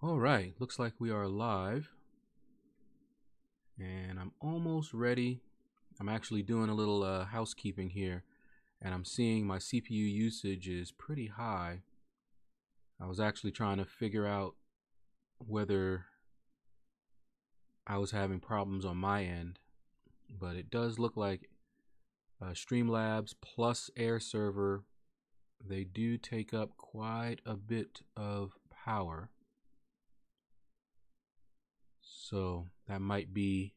All right, looks like we are live, and I'm almost ready. I'm actually doing a little housekeeping here, and I'm seeing my CPU usage is pretty high. I was actually trying to figure out whether I was having problems on my end, but it does look like Streamlabs plus Air Server, they do take up quite a bit of power. So that might be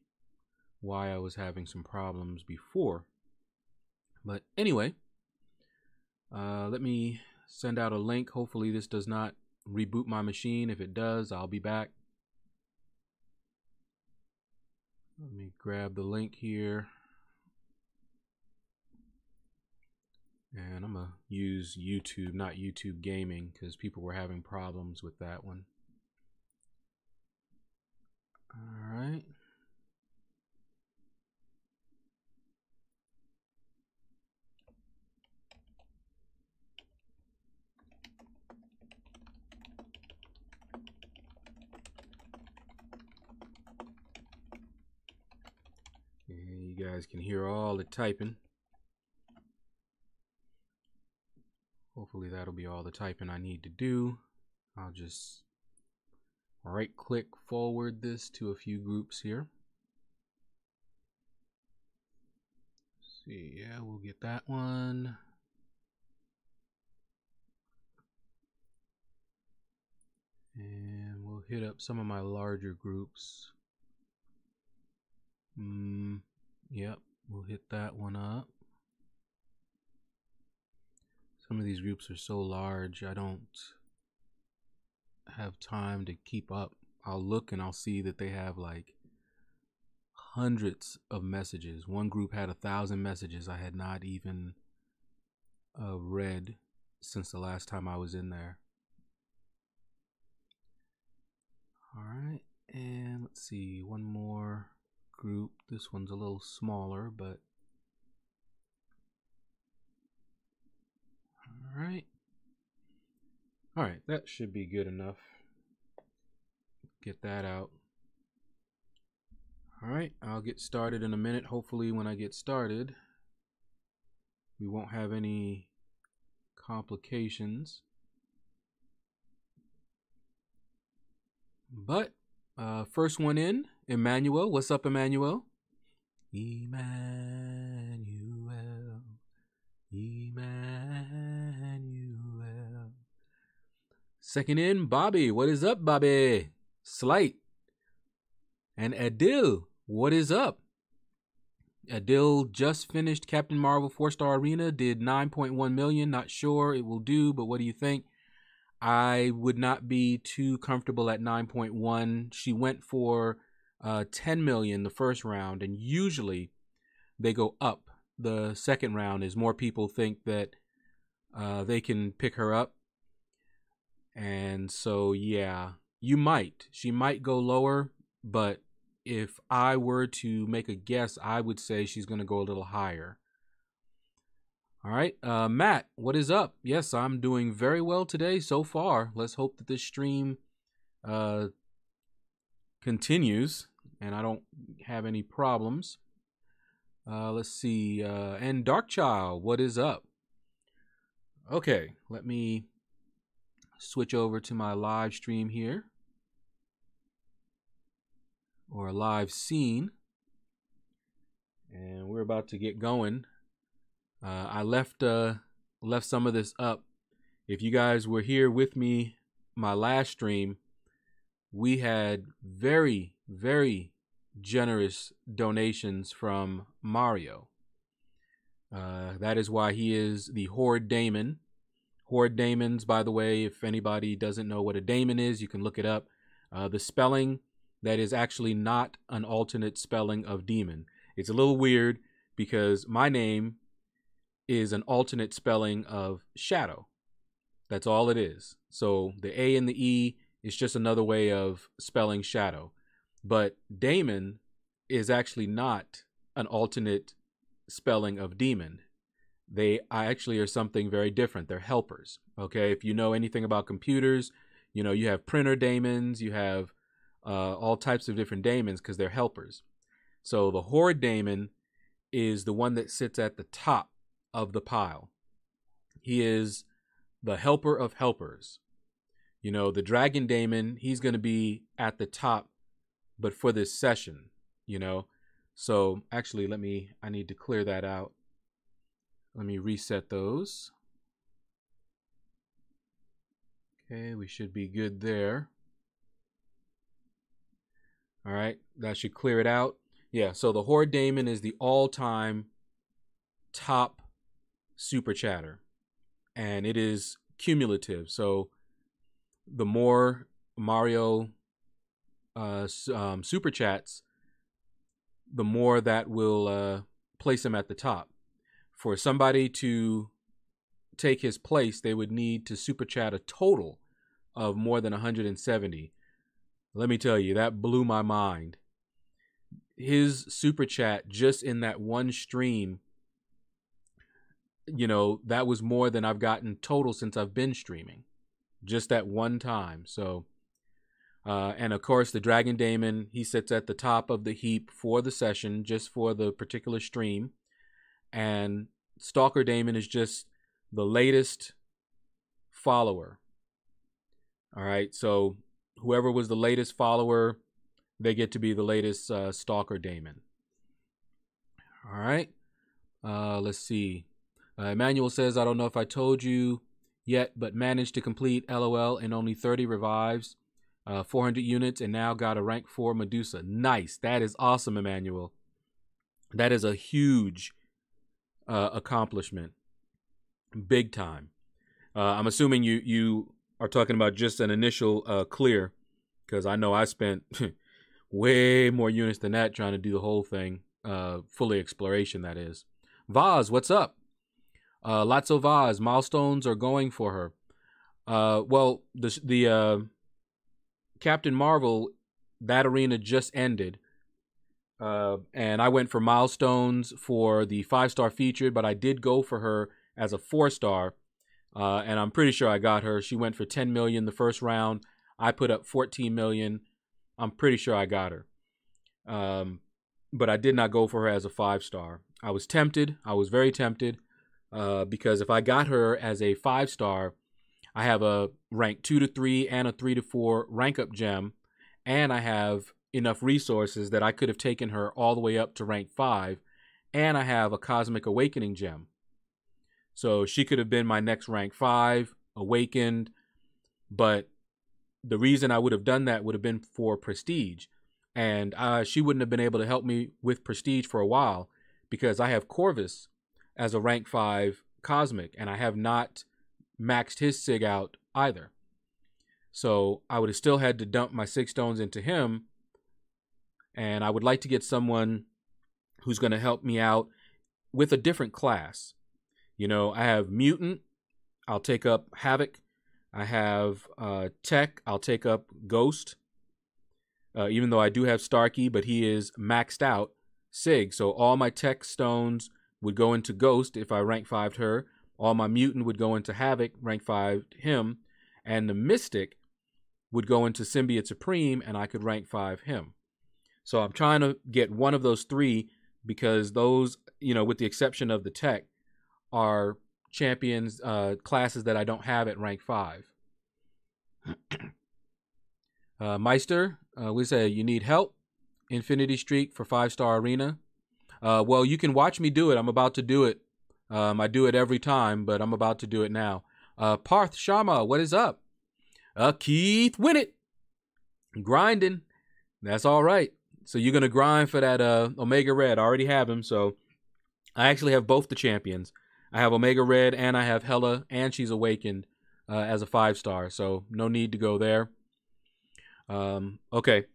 why I was having some problems before. But anyway, let me send out a link. Hopefully this does not reboot my machine. If it does, I'll be back. Let me grab the link here. And I'm going to use YouTube, not YouTube Gaming, because people were having problems with that one. All right. And you guys can hear all the typing. Hopefully that'll be all the typing I need to do. I'll just right click forward this to a few groups here. Let's see, yeah, we'll get that one. And we'll hit up some of my larger groups. Yep, we'll hit that one up. Some of these groups are so large, I don't have time to keep up. I'll look and I'll see that they have like hundreds of messages. One group had 1,000 messages I had not even read since the last time I was in there. All right, and let's see, one more group. This one's a little smaller, but all right, that should be good enough. Get that out. All right, I'll get started in a minute. Hopefully when I get started, we won't have any complications. But first one in, Emmanuel. What's up, Emmanuel? Emmanuel. Second in, Bobby. What is up, Bobby? Slight. And Adil. What is up? Adil just finished Captain Marvel 4-star Arena. Did 9.1 million. Not sure it will do, but what do you think? I would not be too comfortable at 9.1. She went for 10 million the first round, and usually they go up the second round as more people think that they can pick her up. And so, yeah, she might go lower, but if I were to make a guess, I would say she's going to go a little higher. All right, Matt, what is up? Yes, I'm doing very well today so far. Let's hope that this stream continues and I don't have any problems. Let's see, and Darkchild, what is up? Okay, let me switch over to my live stream here, or a live scene, and we're about to get going. I left some of this up. If you guys were here with me my last stream, we had very, very generous donations from Mario. That is why he is the Horde Daemon. Horde Daemons, by the way, if anybody doesn't know what a daemon is, you can look it up. The spelling, that is actually not an alternate spelling of demon. It's a little weird because my name is an alternate spelling of shadow. That's all it is. So the A and the E is just another way of spelling shadow. But daemon is actually not an alternate spelling of demon. They actually are something very different. They're helpers. Okay, if you know anything about computers, You know, you have printer daemons, you have all types of different daemons because they're helpers. So the horde daemon is the one that sits at the top of the pile. He is the helper of helpers. You know, the dragon daemon, he's going to be at the top, but for this session, you know. So actually, I need to clear that out. Let me reset those. Okay, we should be good there. All right, that should clear it out. Yeah, so the horde daemon is the all-time top super chatter, and it is cumulative. So the more Mario super chats, the more that will place him at the top. For somebody to take his place, they would need to super chat a total of more than 170. Let me tell you, that blew my mind. His super chat just in that one stream, you know, that was more than I've gotten total since I've been streaming. Just that one time. So, and of course, the Dragon Daemon, he sits at the top of the heap for the session, just for the particular stream. And Stalker Daemon is just the latest follower. All right, so whoever was the latest follower, they get to be the latest Stalker Daemon. All right, let's see. Emmanuel says, I don't know if I told you yet, but managed to complete LOL in only 30 revives, 400 units, and now got a rank 4 Medusa. Nice. That is awesome, Emmanuel. That is a huge accomplishment. Big time. I'm assuming you are talking about just an initial clear, because I know I spent way more units than that trying to do the whole thing. Fully exploration, that is. Vaz, what's up? Lots of Vaz. Milestones are going for her. Well, the Captain Marvel, that arena just ended. And I went for milestones for the 5-star featured, but I did go for her as a 4-star. And I'm pretty sure I got her. She went for 10 million the first round. I put up 14 million. I'm pretty sure I got her. But I did not go for her as a 5-star. I was tempted. I was very tempted. Because if I got her as a 5-star, I have a rank 2 to 3 and a 3 to 4 rank up gem, and I have enough resources that I could have taken her all the way up to rank 5, and I have a Cosmic Awakening gem. So she could have been my next rank 5, awakened, but the reason I would have done that would have been for prestige, and she wouldn't have been able to help me with prestige for a while because I have Corvus as a rank 5 Cosmic, and I have not maxed his Sig out either. So I would have still had to dump my 6 stones into him, and I would like to get someone who's going to help me out with a different class. You know, I have Mutant, I'll take up Havoc. I have Tech, I'll take up Ghost. Even though I do have Starkey, but he is maxed out Sig. So all my Tech stones would go into Ghost if I rank 5'd her. All my Mutant would go into Havoc, rank 5'd him. And the Mystic would go into Symbiote Supreme, and I could rank 5 him. So I'm trying to get one of those 3 because those, you know, with the exception of the Tech, are champions classes that I don't have at rank 5. Meister, we say you need help. Infinity Streak for 5-star arena. Well, you can watch me do it. I'm about to do it. I do it every time, but I'm about to do it now. Parth Sharma, what is up? Keith Winnett, grinding. That's all right. So you're gonna grind for that Omega Red. I already have him, so I actually have both the champions. I have Omega Red and I have Hela, and she's awakened as a 5-star, so no need to go there. Okay,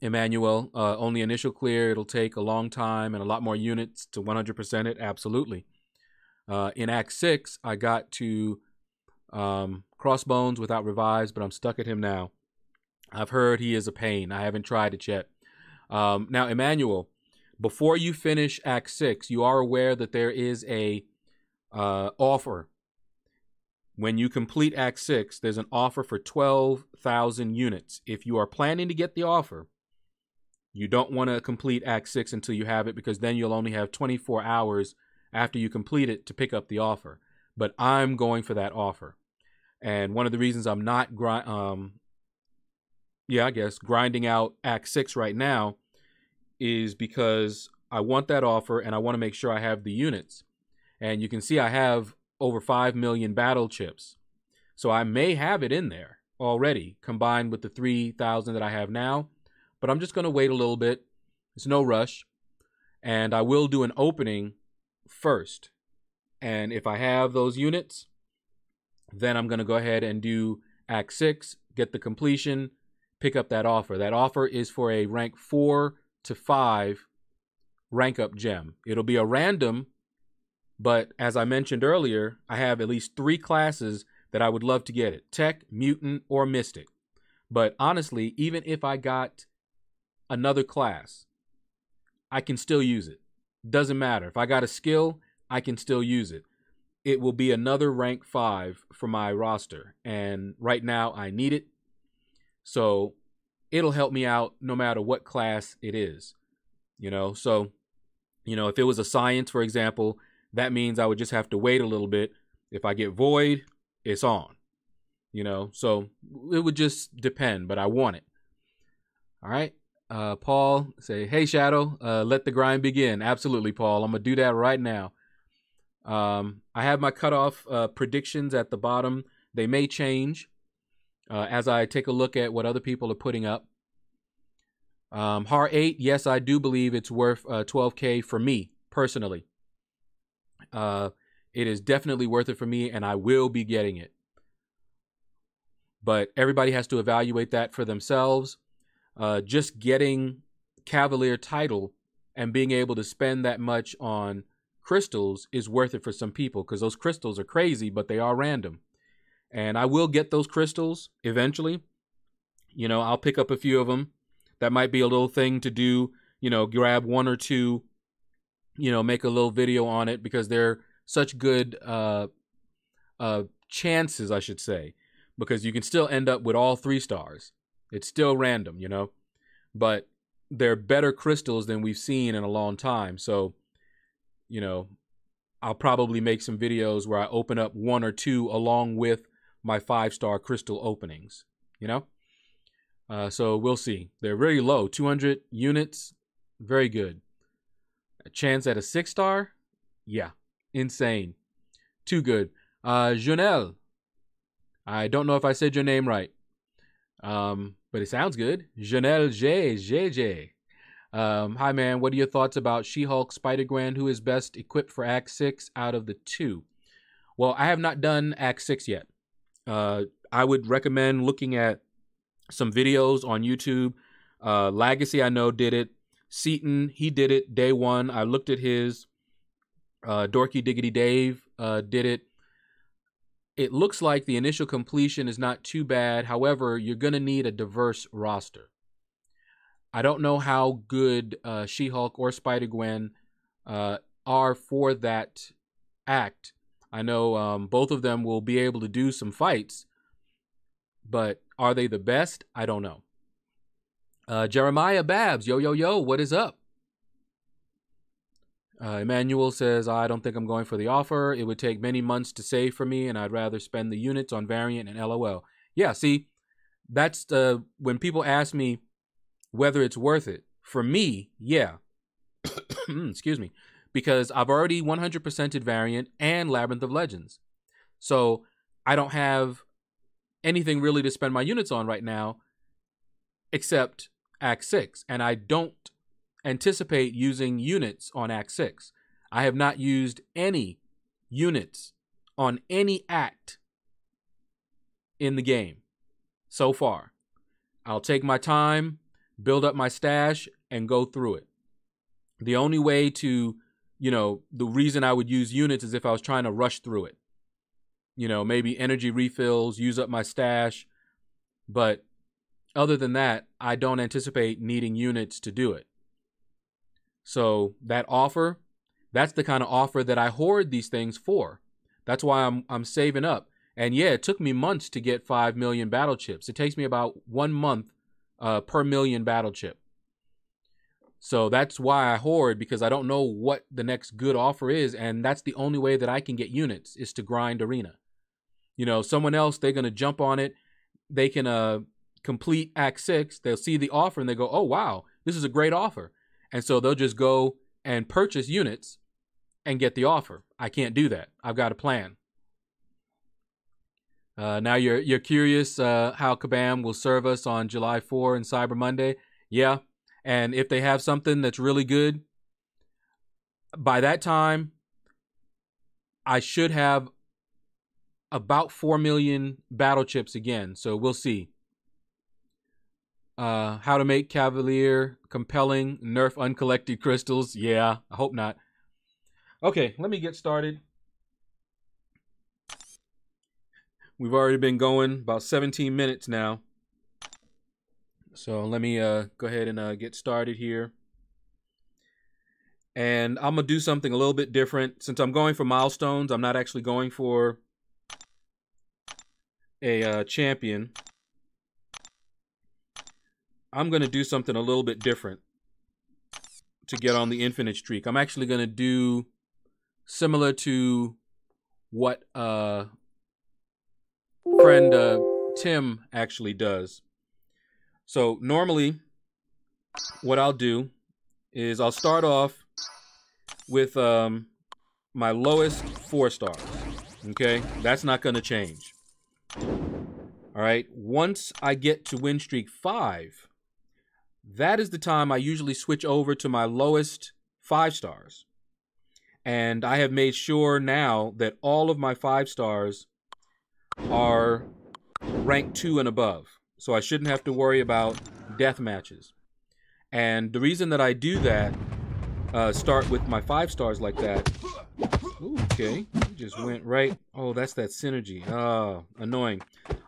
Emmanuel, only initial clear. It'll take a long time and a lot more units to 100% it. Absolutely. In Act 6, I got to Crossbones without revives, but I'm stuck at him now. I've heard he is a pain. I haven't tried it yet. Now, Emmanuel, before you finish Act 6, you are aware that there is a offer when you complete Act 6, there's an offer for 12,000 units. If you are planning to get the offer, you don't want to complete Act 6 until you have it, because then you'll only have 24 hours after you complete it to pick up the offer. But I'm going for that offer. And one of the reasons I'm not grinding out Act 6 right now is because I want that offer and I want to make sure I have the units. And you can see I have over 5 million battle chips. So I may have it in there already, combined with the 3,000 that I have now. But I'm just going to wait a little bit. It's no rush. And I will do an opening first. And if I have those units, then I'm going to go ahead and do Act 6, get the completion, pick up that offer. That offer is for a rank 4 to 5 rank up gem. It'll be a random, but as I mentioned earlier, I have at least 3 classes that I would love to get it. Tech, Mutant, or Mystic. But honestly, even if I got another class, I can still use it. Doesn't matter. If I got a skill, I can still use it. It will be another rank 5 for my roster. And right now I need it. So it'll help me out no matter what class it is. So, if it was a science, for example, that means I would just have to wait a little bit. If I get void, it's on. So it would just depend, but I want it. All right. Paul say, hey, Shadow, let the grind begin. Absolutely, Paul. I'm going to do that right now. I have my cutoff predictions at the bottom. They may change as I take a look at what other people are putting up. HAR 8, yes, I do believe it's worth 12K for me, personally. It is definitely worth it for me, and I will be getting it. But everybody has to evaluate that for themselves. Just getting Cavalier title and being able to spend that much on crystals is worth it for some people, because those crystals are crazy, but they are random. And I will get those crystals eventually. I'll pick up a few of them. That might be a little thing to do, grab 1 or 2, make a little video on it, because they're such good chances, I should say, because you can still end up with all 3 stars. It's still random, but they're better crystals than we've seen in a long time. So, I'll probably make some videos where I open up 1 or 2 along with my 5-star crystal openings, so we'll see. They're very low, 200 units, very good. A chance at a 6-star? Yeah, insane. Too good. Jonelle, I don't know if I said your name right, but it sounds good. Jonelle JJ. Hi, man. What are your thoughts about She-Hulk, Spider-Gwen? Who is best equipped for Act 6 out of the 2? Well, I have not done Act 6 yet. I would recommend looking at some videos on YouTube. Legacy, I know, did it. Seaton, he did it day 1. I looked at his. Dorky Diggity Dave did it. It looks like the initial completion is not too bad. However, you're going to need a diverse roster. I don't know how good She-Hulk or Spider-Gwen are for that act. I know both of them will be able to do some fights, but are they the best? I don't know. Jeremiah Babs, yo, what is up? Emmanuel says, I don't think I'm going for the offer. It would take many months to save for me, and I'd rather spend the units on variant and LOL. Yeah, see, that's when people ask me whether it's worth it. For me, yeah. Excuse me. Because I've already 100%ed variant and Labyrinth of Legends. So I don't have anything really to spend my units on right now except Act 6. And I don't anticipate using units on Act 6. I have not used any units on any act in the game so far. I'll take my time, build up my stash, and go through it. The only way to, the reason I would use units is if I was trying to rush through it. Maybe energy refills, use up my stash. But other than that, I don't anticipate needing units to do it. So that offer, that's the kind of offer that I hoard these things for. That's why I'm saving up. And yeah, it took me months to get 5 million battle chips. It takes me about 1 month per million battle chip. So that's why I hoard, because I don't know what the next good offer is. And that's the only way that I can get units, is to grind arena. You know, someone else, they're going to jump on it. They can complete Act 6. They'll see the offer and they go, oh, wow, this is a great offer. And so they'll just go and purchase units and get the offer. I can't do that. I've got a plan. Now you're curious how Kabam will serve us on July 4 and Cyber Monday. Yeah. And if they have something that's really good, by that time, I should have about 4 million battle chips again. So we'll see. How to make Cavalier compelling, nerf uncollected crystals. Yeah, I hope not. Okay, let me get started. We've already been going about 17 minutes now. So let me go ahead and get started here. And I'm going to do something a little bit different. Since I'm going for milestones, I'm not actually going for a champion. I'm going to do something a little bit different to get on the infinite streak. I'm actually going to do similar to what friend Tim actually does. So normally what I'll do is I'll start off with my lowest 4 stars. Okay, that's not going to change. All right, once I get to win streak 5, that is the time I usually switch over to my lowest 5 stars. And I have made sure now that all of my 5 stars are rank 2 and above. So I shouldn't have to worry about death matches. And the reason that I do that, start with my 5 stars like that. Ooh, okay, you just went right. Oh, that's that synergy. Annoying.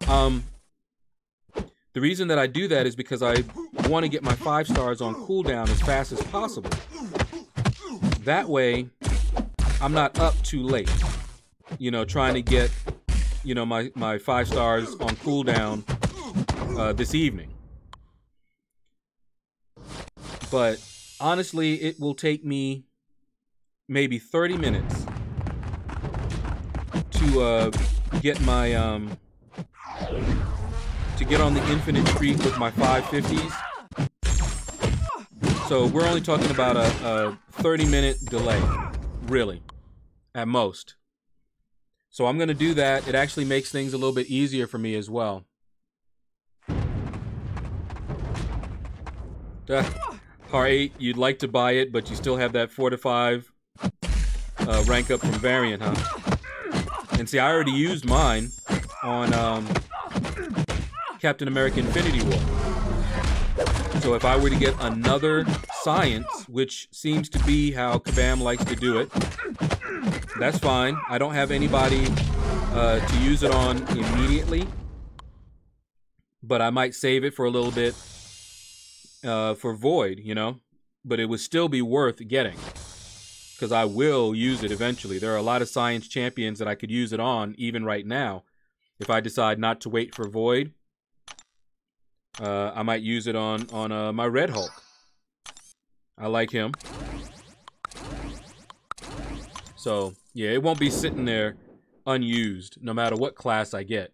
The reason that I do that is because I want to get my 5 stars on cooldown as fast as possible. That way, I'm not up too late, you know, trying to get, you know, my 5 stars on cooldown this evening. But honestly, it will take me maybe 30 minutes to get my to get on the infinite streak with my 550s. So we're only talking about a 30-minute delay, really, at most. So I'm going to do that. It actually makes things a little bit easier for me as well. R8, you'd like to buy it, but you still have that 4 to 5 rank up from Variant, huh? And see, I already used mine on Captain America Infinity War. So if I were to get another Science, which seems to be how Kabam likes to do it, that's fine. I don't have anybody to use it on immediately, but I might save it for a little bit for Void, you know, but it would still be worth getting because I will use it eventually. There are a lot of Science champions that I could use it on even right now. If I decide not to wait for Void, I might use it on my Red Hulk. I like him. So, yeah, it won't be sitting there unused no matter what class I get.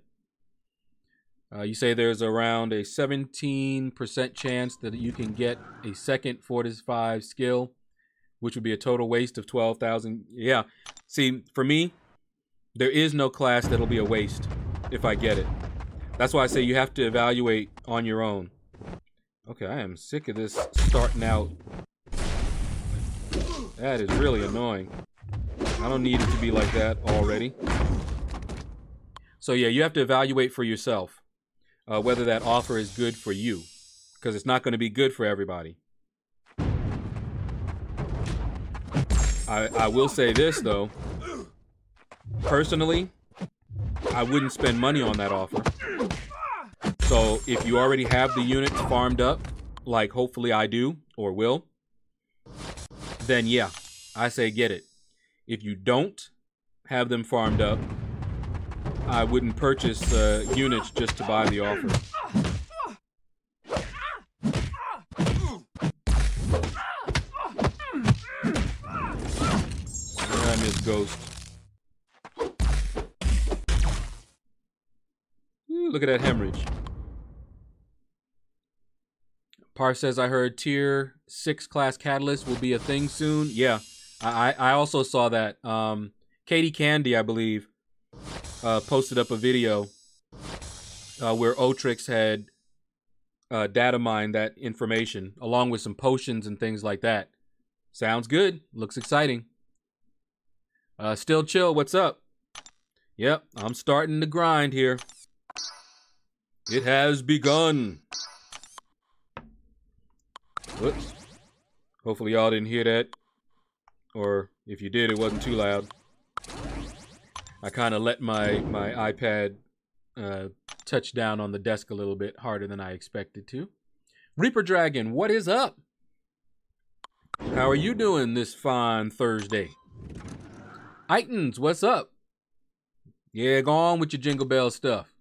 You say there's around a 17% chance that you can get a second 4 to 5 skill, which would be a total waste of 12,000. Yeah. See, for me, there is no class that'll be a waste if I get it. That's why I say you have to evaluate on your own. Okay, I am sick of this starting out. That is really annoying. I don't need it to be like that already. So yeah, you have to evaluate for yourself whether that offer is good for you, because it's not going to be good for everybody. I will say this though. Personally, I wouldn't spend money on that offer. So if you already have the units farmed up, like hopefully I do or will, then yeah, I say get it. If you don't have them farmed up, I wouldn't purchase units just to buy the offer. I miss Ghost. Ooh, look at that hemorrhage. Par says, I heard tier 6 class catalyst will be a thing soon. Yeah, I also saw that. Katie Candy, I believe, posted up a video where Otrix had data mined that information along with some potions and things like that. Sounds good. Looks exciting. Still chill. What's up? Yep, I'm starting to grind here. It has begun. Whoops. Hopefully y'all didn't hear that. Or if you did, it wasn't too loud. I kind of let my iPad touch down on the desk a little bit harder than I expected to. Reaper Dragon, what is up? How are you doing this fine Thursday? Itons, what's up? Yeah, go on with your Jingle Bell stuff.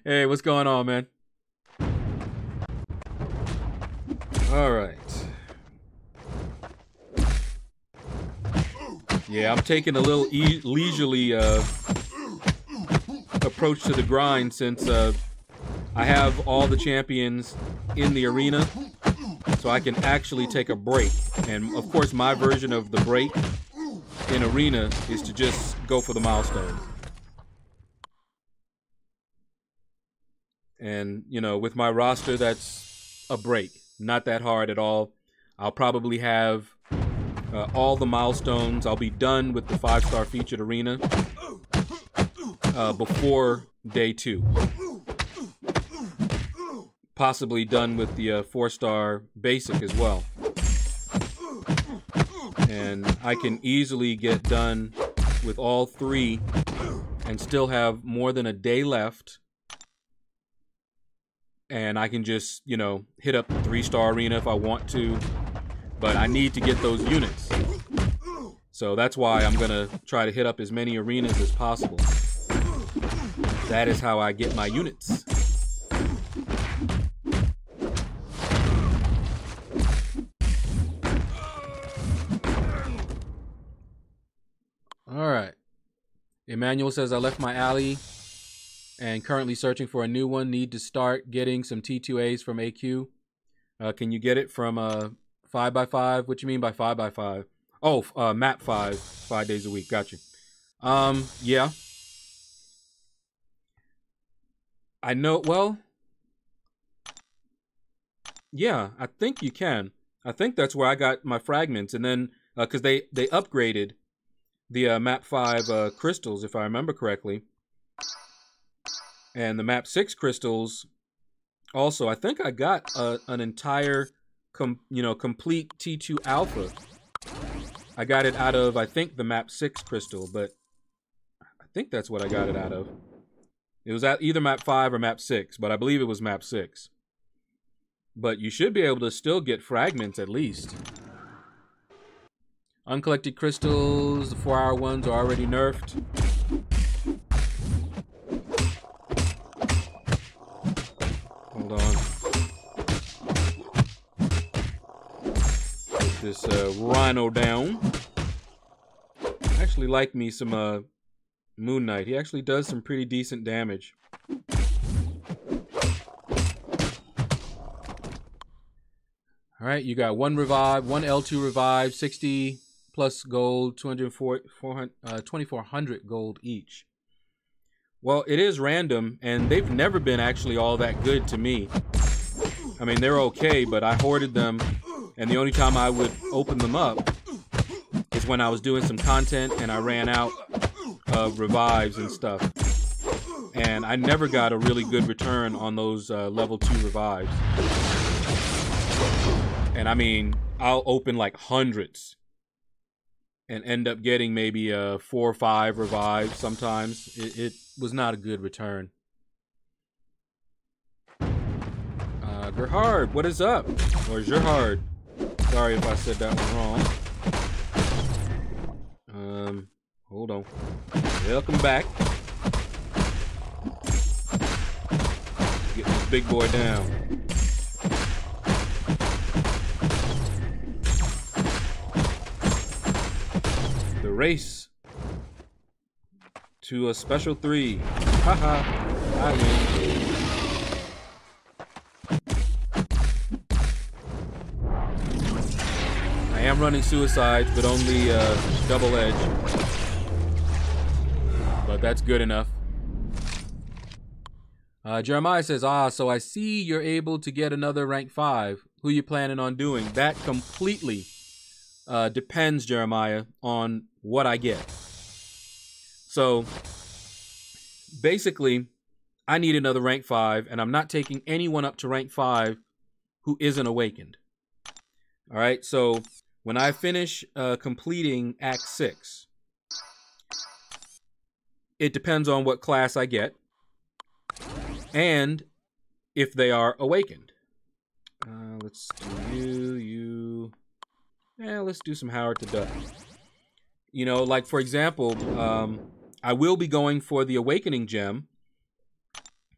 Hey, what's going on, man? All right. Yeah, I'm taking a little leisurely approach to the grind since I have all the champions in the arena, so I can actually take a break. And of course, my version of the break in arena is to just go for the milestone. And, you know, with my roster, that's a break. Not that hard at all. I'll probably have all the milestones. I'll be done with the 5-star featured arena before day 2. Possibly done with the 4-star basic as well. And I can easily get done with all 3 and still have more than a day left. And I can just, you know, hit up the 3-star arena if I want to. But I need to get those units. So that's why I'm going to try to hit up as many arenas as possible. That is how I get my units. All right. Emmanuel says, I left my alley and currently searching for a new one. Need to start getting some T2As from AQ. Can you get it from 5x5? What you mean by 5x5? Oh, map 5 days a week. Got you. Yeah. I know. Well, yeah, I think you can. I think that's where I got my fragments. And then, because they upgraded the map 5 crystals, if I remember correctly. And the map 6 crystals also, I think I got an entire complete T2 alpha. I got it out of, I think, the map 6 crystal, but I think that's what I got it out of. It was at either map 5 or map 6, but I believe it was map 6. But you should be able to still get fragments at least. Uncollected crystals, the 4-hour ones are already nerfed. Hold on. Put this rhino down. I actually like me some Moon Knight. He actually does some pretty decent damage. All right, you got 1 revive, 1 L2 revive, 60 plus gold, 2,400 gold each. Well, it is random, and they've never been actually all that good to me. I mean, they're okay, but I hoarded them, and the only time I would open them up is when I was doing some content and I ran out of revives and stuff. And I never got a really good return on those level 2 revives. And I mean, I'll open like hundreds and end up getting maybe 4 or 5 revives sometimes. It was not a good return. Gerhard, what is up? Or Gerhard. Sorry if I said that one wrong. Hold on. Welcome back. big boy down. The race to a special 3. Haha, I win. I am running suicides, but only double edge. But that's good enough. Jeremiah says, so I see you're able to get another rank 5. Who you planning on doing? That completely depends, Jeremiah, on what I get. So basically, I need another rank 5, and I'm not taking anyone up to rank 5 who isn't awakened. All right, so when I finish completing Act 6, it depends on what class I get and if they are awakened. Let's do you. Yeah, let's do some Howard to Duck. You know, like, for example, I will be going for the Awakening Gem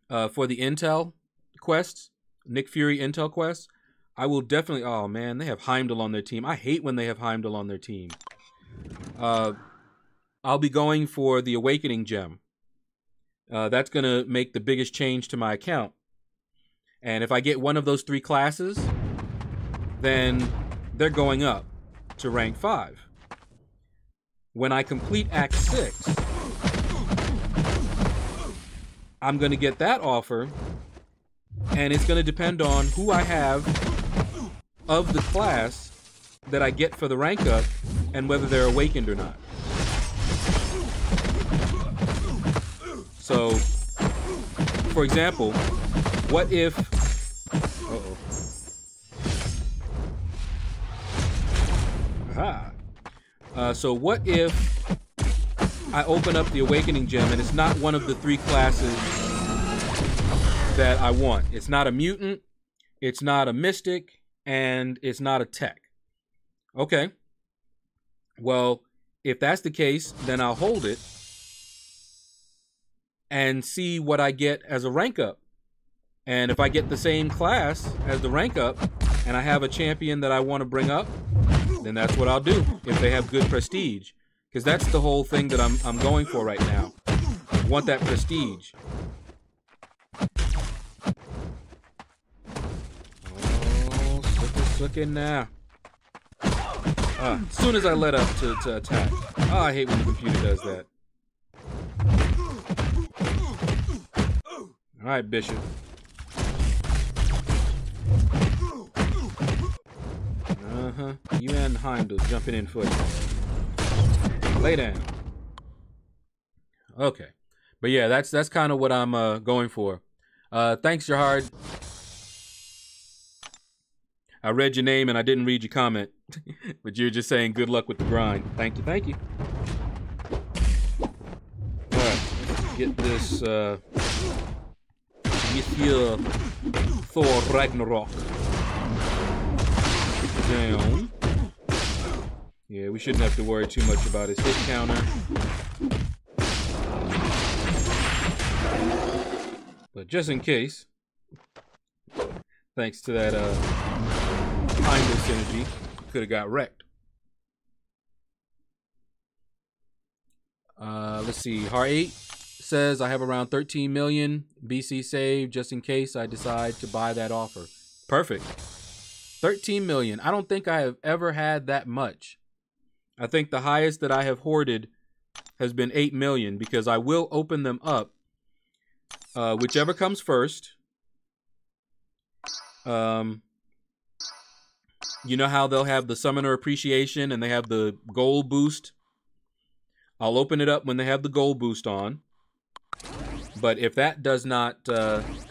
for the Intel quests, Nick Fury Intel quests. I will definitely... Oh, man, they have Heimdall on their team. I hate when they have Heimdall on their team. I'll be going for the Awakening Gem. That's going to make the biggest change to my account. And if I get one of those 3 classes, then they're going up to rank 5. When I complete Act 6, I'm going to get that offer, and it's going to depend on who I have of the class that I get for the rank up and whether they're awakened or not. So, for example, what if... Uh-oh. Aha. So what if I open up the Awakening Gem and it's not one of the 3 classes that I want? It's not a mutant, it's not a mystic, and it's not a tech. Okay. Well, if that's the case, then I'll hold it and see what I get as a rank up. And if I get the same class as the rank up and I have a champion that I want to bring up, then that's what I'll do if they have good prestige. Because that's the whole thing that I'm going for right now. I want that prestige. Oh, looking now. As soon as I let up to attack. Oh, I hate when the computer does that. All right, Bishop. You and Heimdall jumping in for you. Lay down. Okay. But yeah, that's kind of what I'm going for. Thanks, Gerhard. I read your name and I didn't read your comment. But you're just saying good luck with the grind. Thank you, thank you. Alright, let's get this Monsieur Thor Ragnarok down. Yeah, we shouldn't have to worry too much about his hit counter. But just in case, thanks to that Heimdall synergy, could have got wrecked. Let's see. Har 8 says I have around 13 million BC saved just in case I decide to buy that offer. Perfect. 13 million. I don't think I have ever had that much. I think the highest that I have hoarded has been 8 million because I will open them up. Whichever comes first. You know how they'll have the summoner appreciation and they have the gold boost? I'll open it up when they have the gold boost on. But if that does not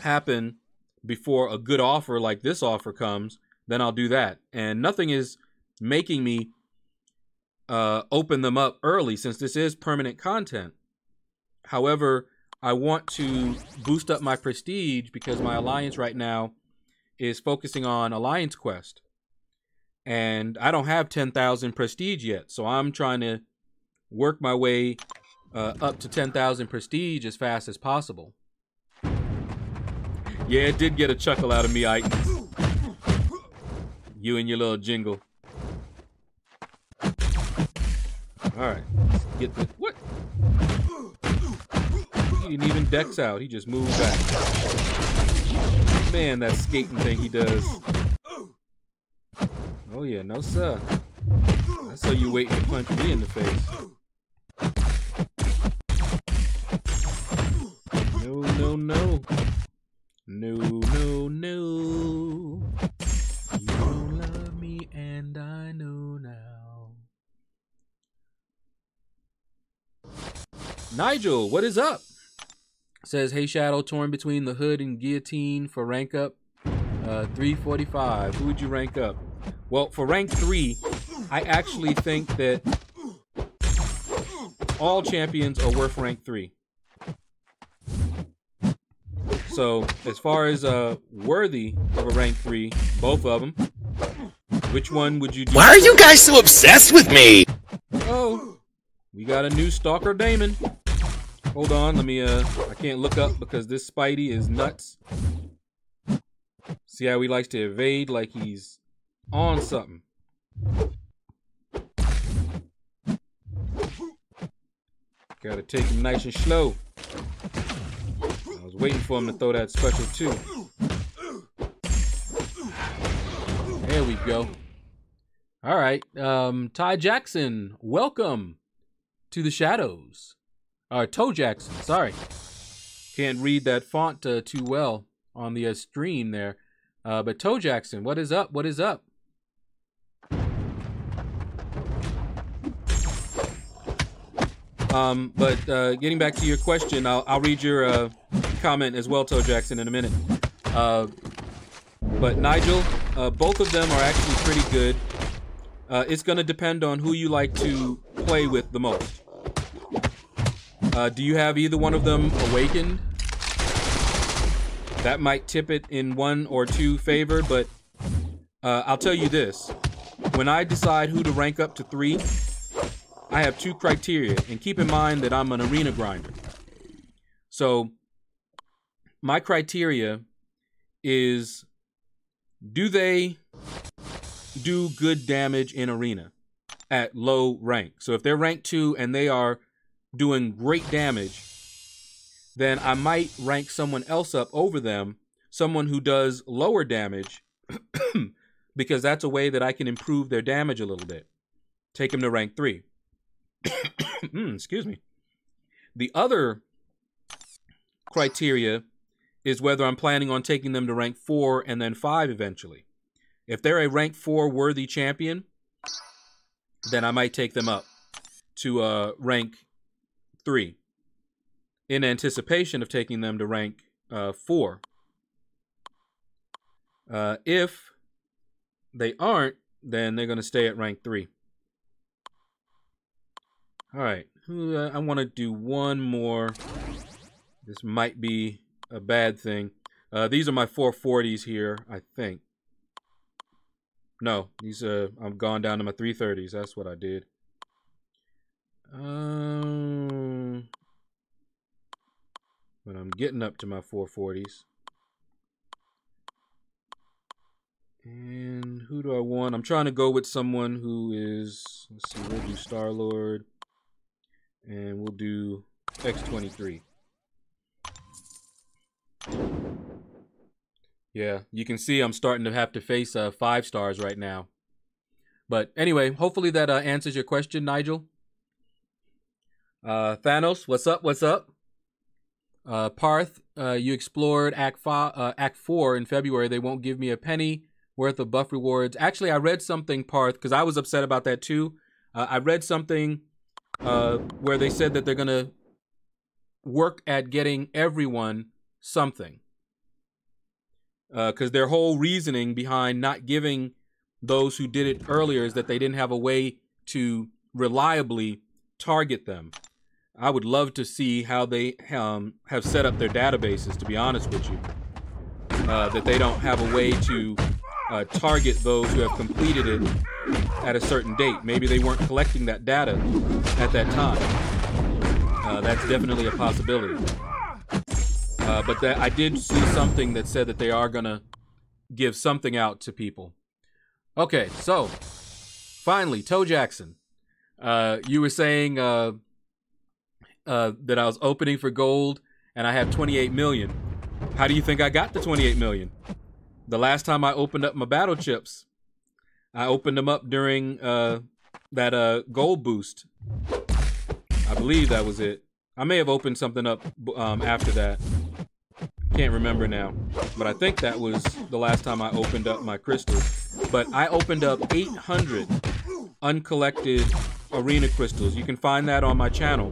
happen before a good offer like this offer comes, then I'll do that. And nothing is making me open them up early since this is permanent content. However, I want to boost up my prestige because my alliance right now is focusing on Alliance Quest. And I don't have 10,000 prestige yet, so I'm trying to work my way up to 10,000 prestige as fast as possible. Yeah, it did get a chuckle out of me, Ike. You and your little jingle. Alright, let's get the... What? He didn't even dex out. He just moved back. Man, that skating thing he does. Oh yeah, no sir. I saw you waiting to punch me in the face. No, no, no. No, no, no. You don't love me and I know now. Nigel, what is up? Says, hey Shadow, torn between the hood and guillotine for rank up. 345. Who would you rank up? Well, for rank 3, I actually think that all champions are worth rank 3. So, as far as worthy of a rank 3, both of them. Which one would you do? Why are you guys so obsessed with me? Oh, we got a new Stalker Daemon. Hold on, let me, I can't look up because this Spidey is nuts. See how he likes to evade like he's on something. Gotta take him nice and slow. I was waiting for him to throw that special too. There we go. All right, Ty Jackson, welcome to the Shadows. Toe Jackson, sorry. Can't read that font too well on the stream there. But Toe Jackson, what is up? What is up? Getting back to your question, I'll read your comment as well, Toe Jackson, in a minute. But Nigel, both of them are actually pretty good. It's going to depend on who you like to play with the most. Do you have either one of them awakened? That might tip it in one or two favor, but I'll tell you this. When I decide who to rank up to 3, I have 2 criteria. And keep in mind that I'm an arena grinder. So my criteria is, do they do good damage in arena at low rank? So if they're rank 2 and they are doing great damage, then I might rank someone else up over them, someone who does lower damage, because that's a way that I can improve their damage a little bit. Take them to rank 3. Excuse me. The other criteria is whether I'm planning on taking them to rank 4 and then 5 eventually. If they're a rank 4 worthy champion, then I might take them up to rank 3 in anticipation of taking them to rank 4. If they aren't, then they're going to stay at rank 3. All right, I want to do one more. This might be a bad thing. These are my 440s here, I think. No, these I've gone down to my 330s. That's what I did. But I'm getting up to my 440s. And who do I want? I'm trying to go with someone who is, let's see, we'll do Star-Lord. And we'll do X-23. Yeah, you can see I'm starting to have to face 5 stars right now. But anyway, hopefully that answers your question, Nigel. Thanos, what's up? What's up? Parth, you explored Act 4 in February. They won't give me a penny worth of buff rewards. Actually, I read something, Parth, because I was upset about that too. I read something where they said that they're going to work at getting everyone something. Because their whole reasoning behind not giving those who did it earlier is that they didn't have a way to reliably target them. I would love to see how they have set up their databases, to be honest with you. That they don't have a way to target those who have completed it at a certain date. Maybe they weren't collecting that data at that time. That's definitely a possibility. But that I did see something that said that they are gonna give something out to people. Okay, so finally, Toe Jackson, you were saying that I was opening for gold and I have 28 million. How do you think I got the 28 million? The last time I opened up my battle chips, I opened them up during that gold boost. I believe that was it. I may have opened something up after that. Can't remember now. But I think that was the last time I opened up my crystals. But I opened up 800 uncollected arena crystals. You can find that on my channel.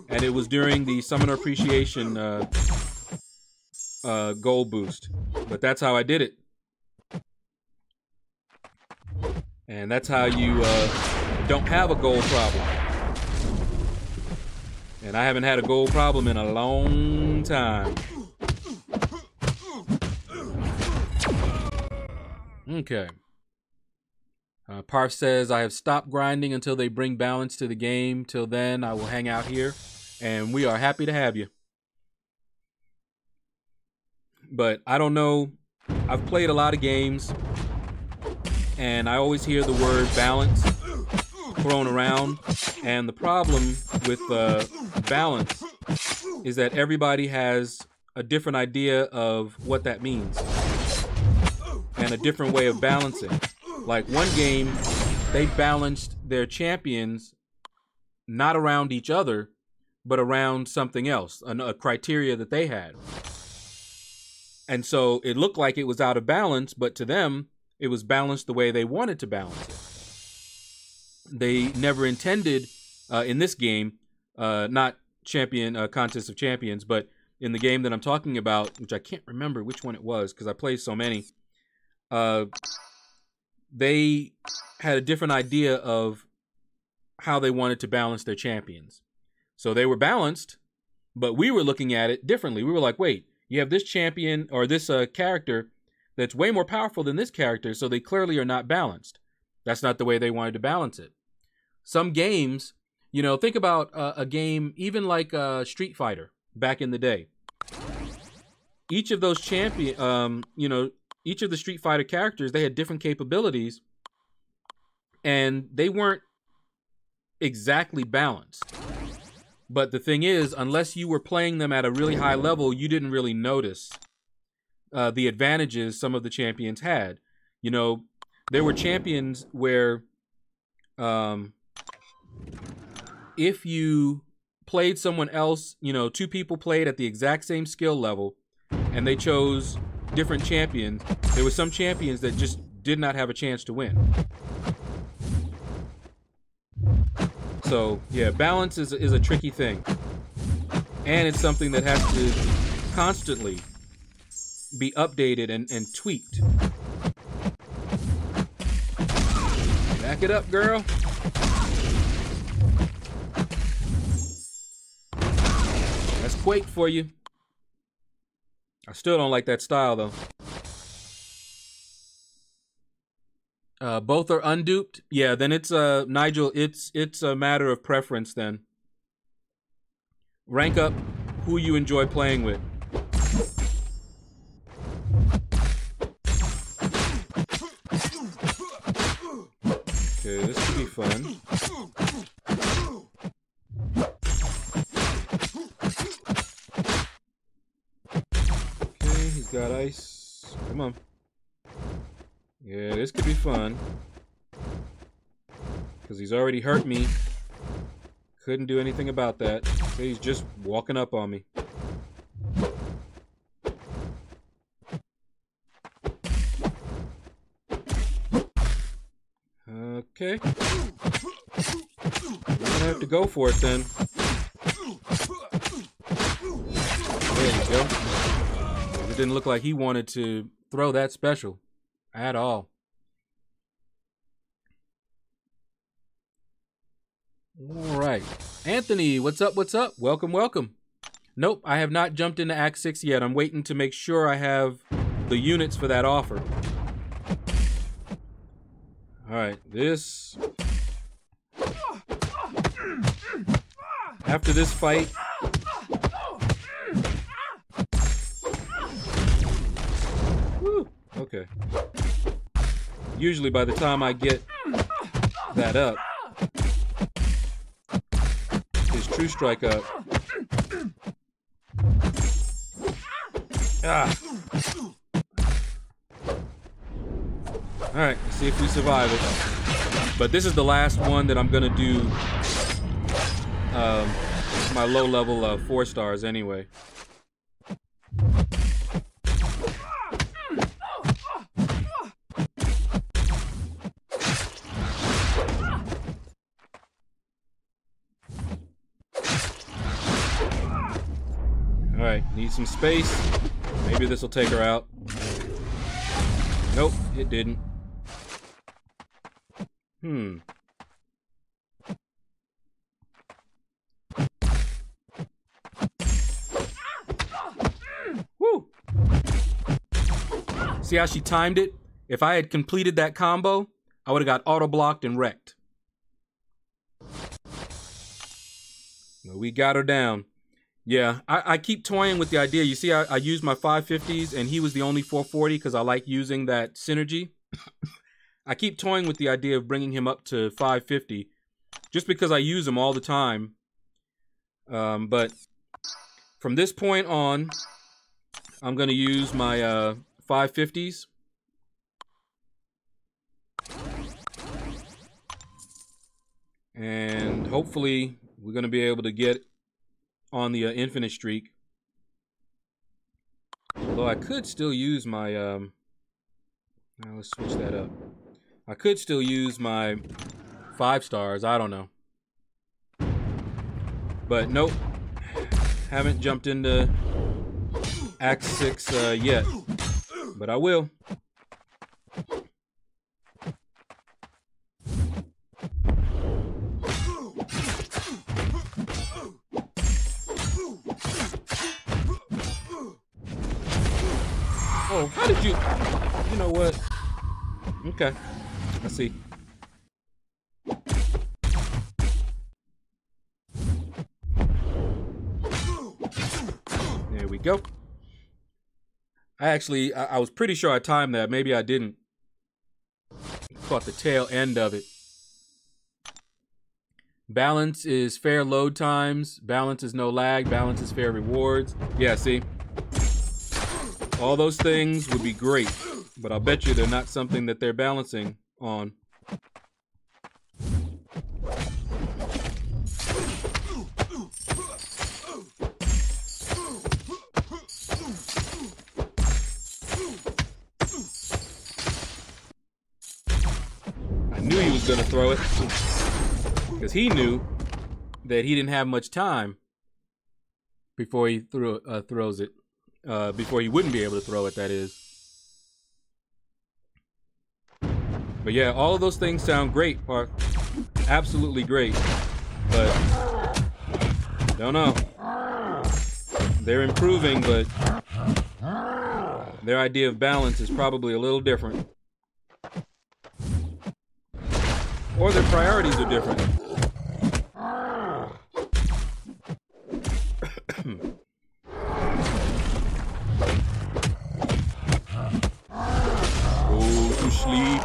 And it was during the Summoner Appreciation gold boost. But that's how I did it. And that's how you don't have a gold problem. And I haven't had a gold problem in a long time. Okay. Parf says, I have stopped grinding until they bring balance to the game. Till then, I will hang out here. And we are happy to have you. But I don't know. I've played a lot of games. And I always hear the word balance thrown around. And the problem with balance is that everybody has a different idea of what that means. And a different way of balancing. Like one game, they balanced their champions not around each other, but around something else, a criteria that they had. And so it looked like it was out of balance, but to them, it was balanced the way they wanted to balance it. They never intended, in this game, not Contest of Champions, but in the game that I'm talking about, which I can't remember which one it was because I played so many, they had a different idea of how they wanted to balance their champions. So they were balanced, but we were looking at it differently. We were like, wait, you have this champion or this character that's way more powerful than this character, so they clearly are not balanced. That's not the way they wanted to balance it. Some games, you know, think about a game even like Street Fighter back in the day. Each of those each of the Street Fighter characters, they had different capabilities, and they weren't exactly balanced. But the thing is, unless you were playing them at a really high level, you didn't really notice the advantages some of the champions had. You know, there were champions where if you played someone else, you know, two people played at the exact same skill level, and they chose different champions, there were some champions that just did not have a chance to win. So, yeah, balance is a tricky thing. And it's something that has to constantly be updated and tweaked. Back it up, girl. That's Quake for you. I still don't like that style, though. Both are unduped. Yeah, then it's Nigel. It's a matter of preference. Then rank up who you enjoy playing with. Okay, this could be fun. Okay, he's got ice. Come on. Yeah, this could be fun. Because he's already hurt me. Couldn't do anything about that. So he's just walking up on me. Okay. I'm gonna have to go for it then. There you go. It didn't look like he wanted to throw that special. At all. All right. Anthony, what's up? What's up? Welcome, welcome. Nope, I have not jumped into Act 6 yet. I'm waiting to make sure I have the units for that offer. All right, this... After this fight... Okay. Usually by the time I get that up, his true strike up. Ah. Alright, let's see if we survive it. But this is the last one that I'm gonna do my low level 4 stars anyway. Alright, need some space. Maybe this will take her out. Nope, it didn't. Woo! See how she timed it? If I had completed that combo, I would have got auto-blocked and wrecked. Well, we got her down. Yeah, I keep toying with the idea. You see, I used my 550s, and he was the only 440 because I like using that synergy. I keep toying with the idea of bringing him up to 550 just because I use him all the time. But from this point on, I'm going to use my 550s. And hopefully we're going to be able to get on the infinite streak. Although I could still use my... now let's switch that up. I could still use my 5 stars. I don't know. But nope. Haven't jumped into Act 6 yet. But I will. Oh, how did you... You know what? Okay. I see. There we go. I was pretty sure I timed that. Maybe I didn't. Caught the tail end of it. Balance is fair load times. Balance is no lag. Balance is fair rewards. Yeah, see? All those things would be great, but I'll bet you they're not something that they're balancing on. I knew he was going to throw it because he knew that he didn't have much time before he throws it. Before he wouldn't be able to throw it, that is. But yeah, all of those things sound great, are absolutely great. But, don't know. They're improving, but their idea of balance is probably a little different. Or their priorities are different. Sleep,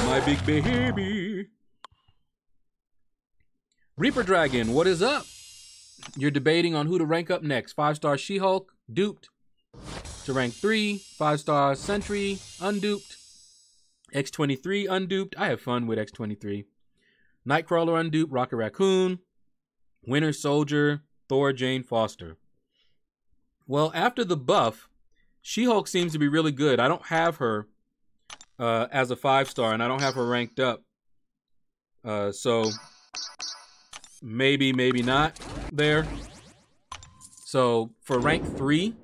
my big baby. Reaper Dragon, what is up? You're debating on who to rank up next. 5-star She-Hulk, duped. To rank 3, 5-star Sentry, unduped. X-23, unduped. I have fun with X-23. Nightcrawler, unduped. Rocket Raccoon. Winter Soldier, Thor, Jane Foster. Well, after the buff, She-Hulk seems to be really good. I don't have her as a 5-star, and I don't have her ranked up. So maybe not there. So for rank 3,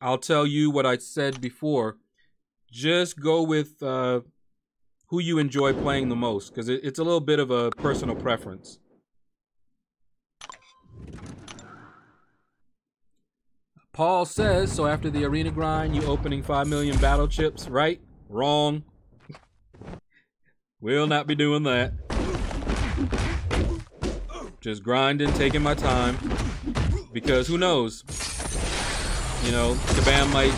I'll tell you what I said before. Just go with who you enjoy playing the most, because it's a little bit of a personal preference. Paul says, so after the arena grind, you opening 5 million battle chips, right? Wrong. Will not be doing that. Just grinding, taking my time. Because who knows? You know, Kabam might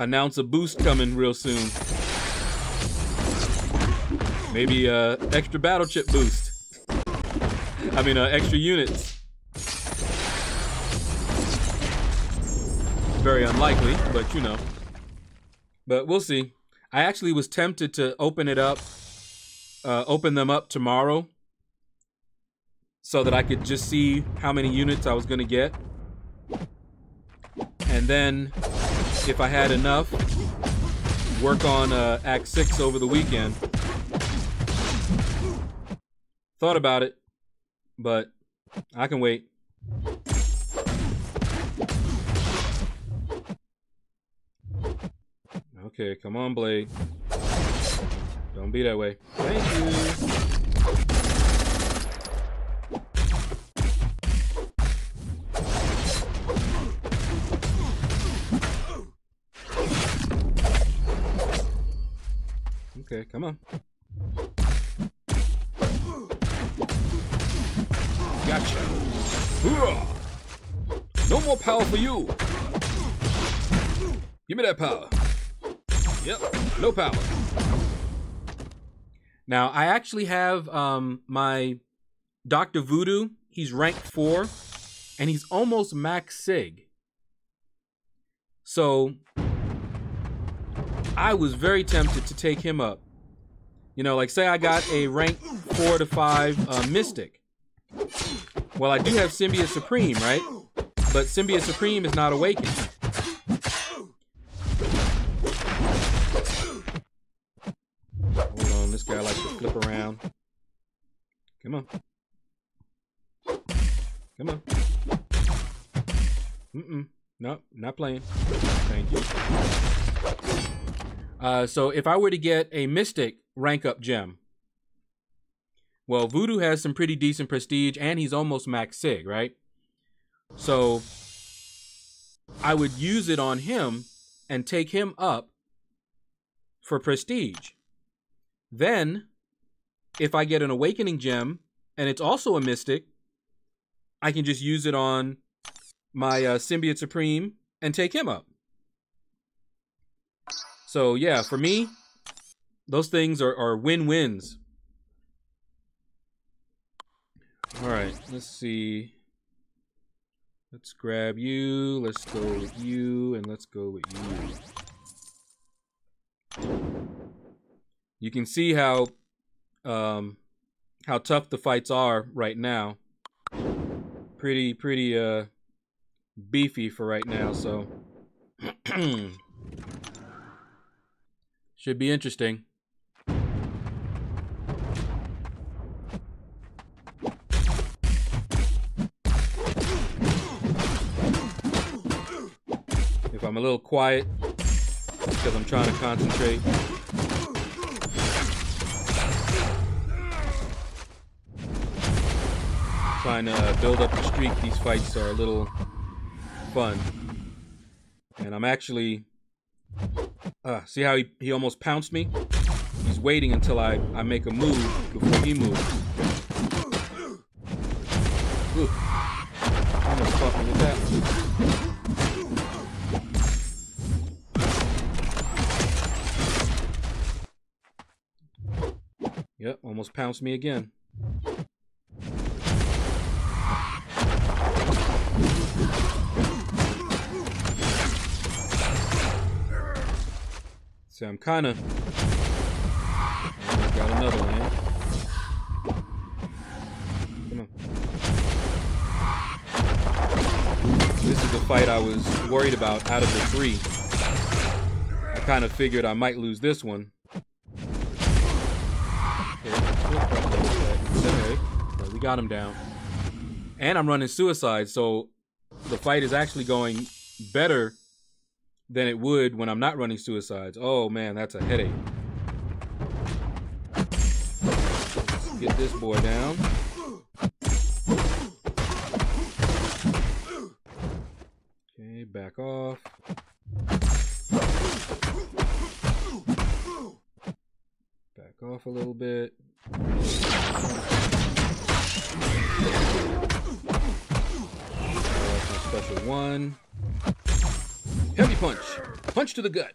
announce a boost coming real soon. Maybe extra battle chip boost. I mean, extra units. Very unlikely, but you know. But we'll see. I actually was tempted to open them up tomorrow so that I could just see how many units I was going to get. And then, if I had enough, work on Act 6 over the weekend. Thought about it, but I can wait. Okay, come on, Blade. Don't be that way. Thank you. Okay, come on. Gotcha. Hoorah! No more power for you. Give me that power. Yep, no power. Now, I actually have my Dr. Voodoo. He's rank 4, and he's almost max sig. So, I was very tempted to take him up. You know, like say I got a rank 4 to 5 Mystic. Well, I do have Symbiote Supreme, right? But Symbiote Supreme is not awakened. Hold on, this guy likes to flip around. Come on. Come on. Nope, not playing. Thank you. So if I were to get a Mystic rank up gem, well, Voodoo has some pretty decent prestige, and he's almost max sig, right? So I would use it on him and take him up for prestige. Then, if I get an Awakening gem, and it's also a Mystic, I can just use it on my Symbiote Supreme and take him up. So yeah, for me, those things are win-wins. All right, let's see. Let's grab you. Let's go with you, and let's go with you. You can see how tough the fights are right now. Pretty beefy for right now, so should be interesting. If I'm a little quiet, because I'm trying to concentrate. Trying to build up the streak. These fights are a little fun. And I'm actually... see how he almost pounced me? He's waiting until I make a move before he moves. Ooh. Almost caught me with that. Yep, almost pounced me again. See, I'm kind of... Got another one, eh? Come on. This is the fight I was worried about out of the 3. I kind of figured I might lose this one. Okay, we got him down. And I'm running Suicide, so the fight is actually going better than it would when I'm not running Suicides. Oh man, that's a headache. Let's get this boy down. Okay, back off. Back off a little bit. That's my special one. Heavy punch. Punch to the gut.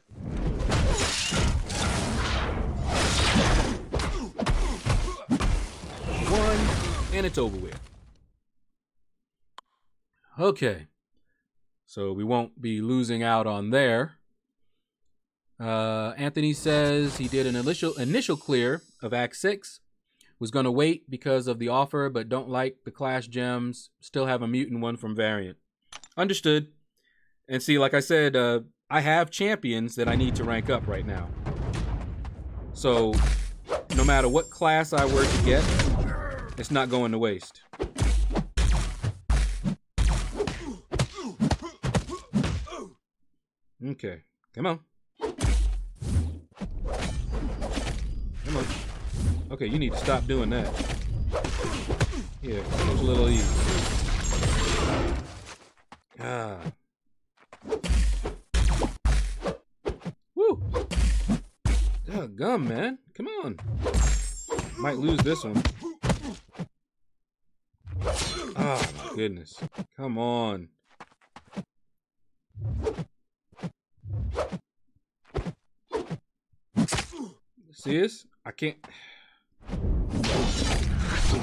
One, and it's over with. Okay. So we won't be losing out on there. Anthony says he did an initial clear of Act 6. Was going to wait because of the offer, but don't like the Clash gems. Still have a mutant one from Variant. Understood. And see, like I said, I have champions that I need to rank up right now. So no matter what class I were to get, it's not going to waste. Okay, come on. Come on. Okay, you need to stop doing that. Here, there's a little easy. Ah. Woo! Gum, man. Come on. Might lose this one. Oh, my goodness. Come on. See this? I can't.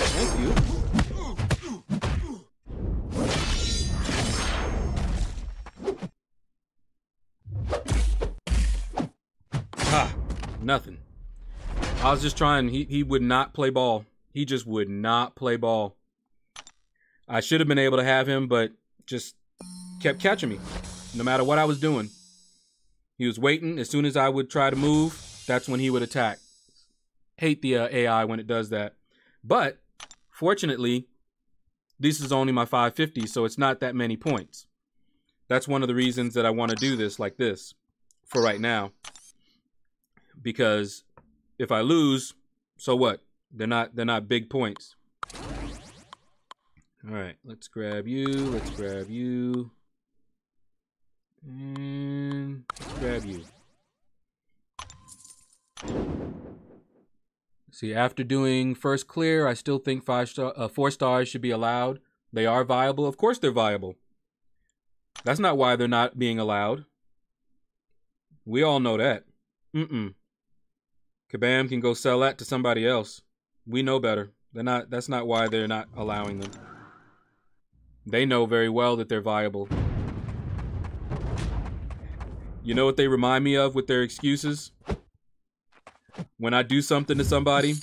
Thank you. Ah, nothing. I was just trying. He would not play ball. He just would not play ball. I should have been able to have him, but just kept catching me. No matter what I was doing. He was waiting. As soon as I would try to move, that's when he would attack. Hate the AI when it does that. But, fortunately, this is only my 550, so it's not that many points. That's one of the reasons that I want to do this like this for right now. Because if I lose, so what? They're not big points. All right, let's grab you. Let's grab you. And let's grab you. See, after doing first clear, I still think 4 stars should be allowed. They are viable. Of course they're viable. That's not why they're not being allowed. We all know that. Kabam can go sell that to somebody else. We know better. That's not why they're not allowing them. They know very well that they're viable. You know what they remind me of with their excuses? When I do something to somebody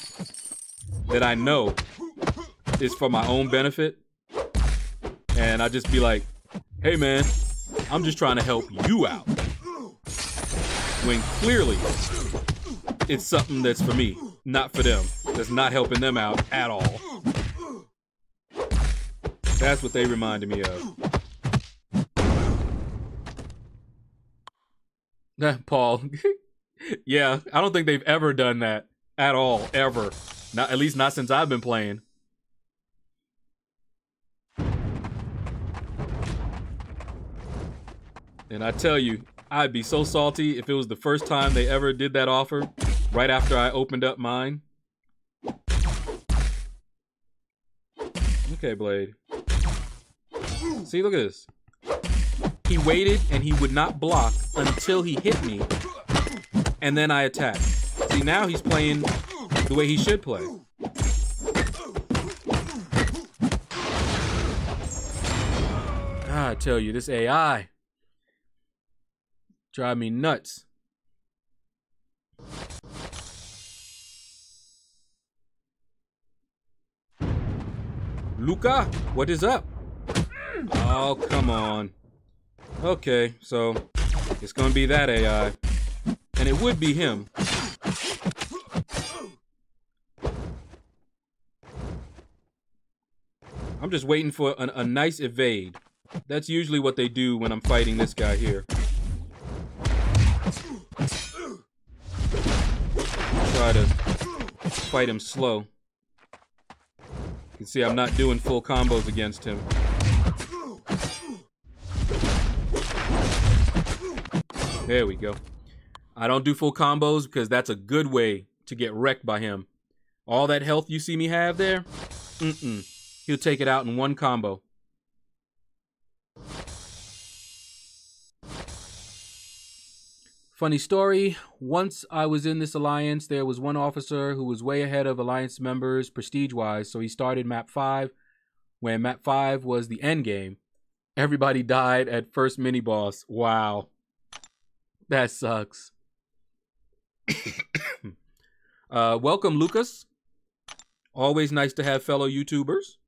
that I know is for my own benefit, and I just be like, hey man, I'm just trying to help you out. When clearly it's something that's for me, not for them. That's not helping them out at all. That's what they reminded me of. Paul. Yeah, I don't think they've ever done that at all, ever. Not, at least not since I've been playing. And I tell you, I'd be so salty if it was the first time they ever did that offer, right after I opened up mine. Okay, Blade. See, look at this. He waited and he would not block until he hit me. And then I attacked. See, now he's playing the way he should play. I tell you, this AI drive me nuts. Luca, what is up? Oh, come on. Okay, so it's gonna be that AI. And it would be him. I'm just waiting for a nice evade. That's usually what they do when I'm fighting this guy here. Try to fight him slow. You can see I'm not doing full combos against him. There we go. I don't do full combos because that's a good way to get wrecked by him. All that health you see me have there, he'll take it out in one combo. Funny story, once I was in this alliance, there was one officer who was way ahead of alliance members prestige-wise, so he started map 5. When map 5 was the end game, everybody died at first mini-boss. Wow. That sucks. Welcome, Lucas. Always nice to have fellow YouTubers.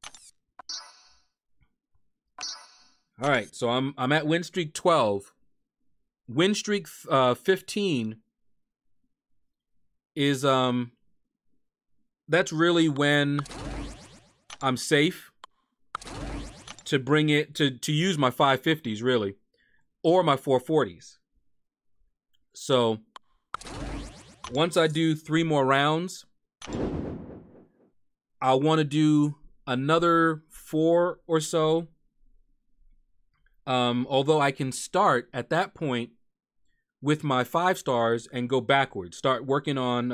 All right, so I'm at win streak 12. Win streak 15 is that's really when I'm safe to bring it to use my 550s really, or my 440s. So once I do 3 more rounds, I want to do another 4 or so. Although I can start at that point with my 5 stars and go backwards. Start working on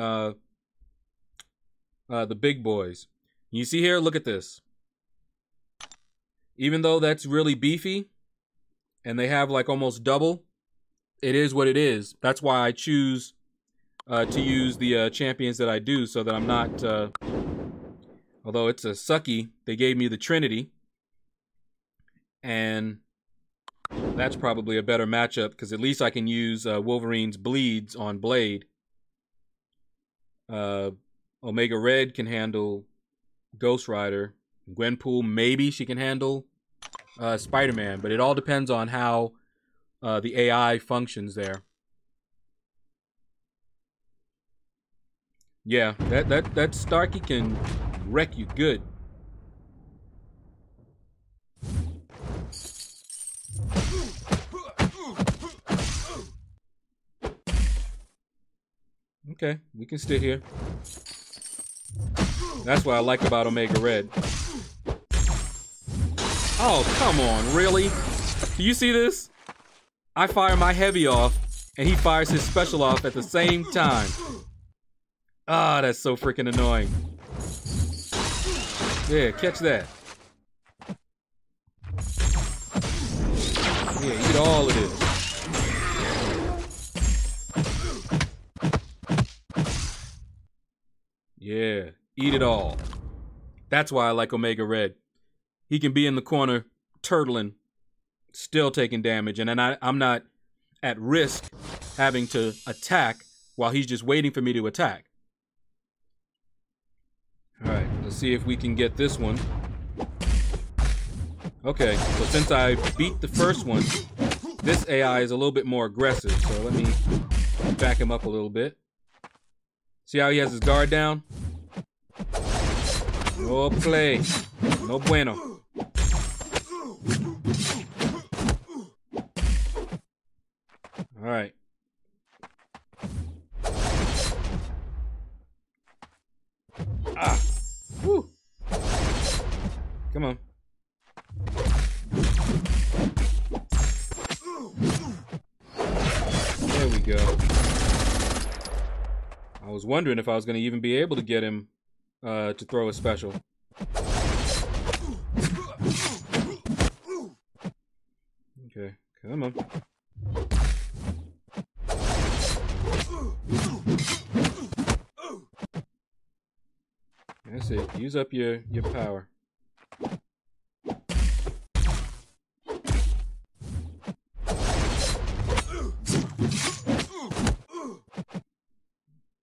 the big boys. You see here, look at this. Even though that's really beefy and they have like almost double, it is what it is. That's why I choose to use the champions that I do, so that I'm not, although it's a sucky, they gave me the Trinity, and that's probably a better matchup because at least I can use Wolverine's bleeds on Blade. Omega Red can handle Ghost Rider. Gwenpool, maybe she can handle Spider-Man, but it all depends on how the AI functions there. Yeah, that Starkey can wreck you good. Okay, we can stay here. That's what I like about Omega Red. Oh, come on, really? Do you see this? I fire my heavy off, and he fires his special off at the same time. Ah, that's so freaking annoying. Yeah, catch that. Yeah, eat all of this. Yeah, eat it all. That's why I like Omega Red. He can be in the corner, turtling, still taking damage, and then I'm not at risk having to attack while he's just waiting for me to attack. All right, let's see if we can get this one. Okay, so since I beat the first one, this AI is a little bit more aggressive, so let me back him up a little bit. See how he has his guard down? No play. No bueno. All right. Ah. Woo. Come on. There we go. I was wondering if I was going to even be able to get him to throw a special. Okay, come on. That's it. Use up your power.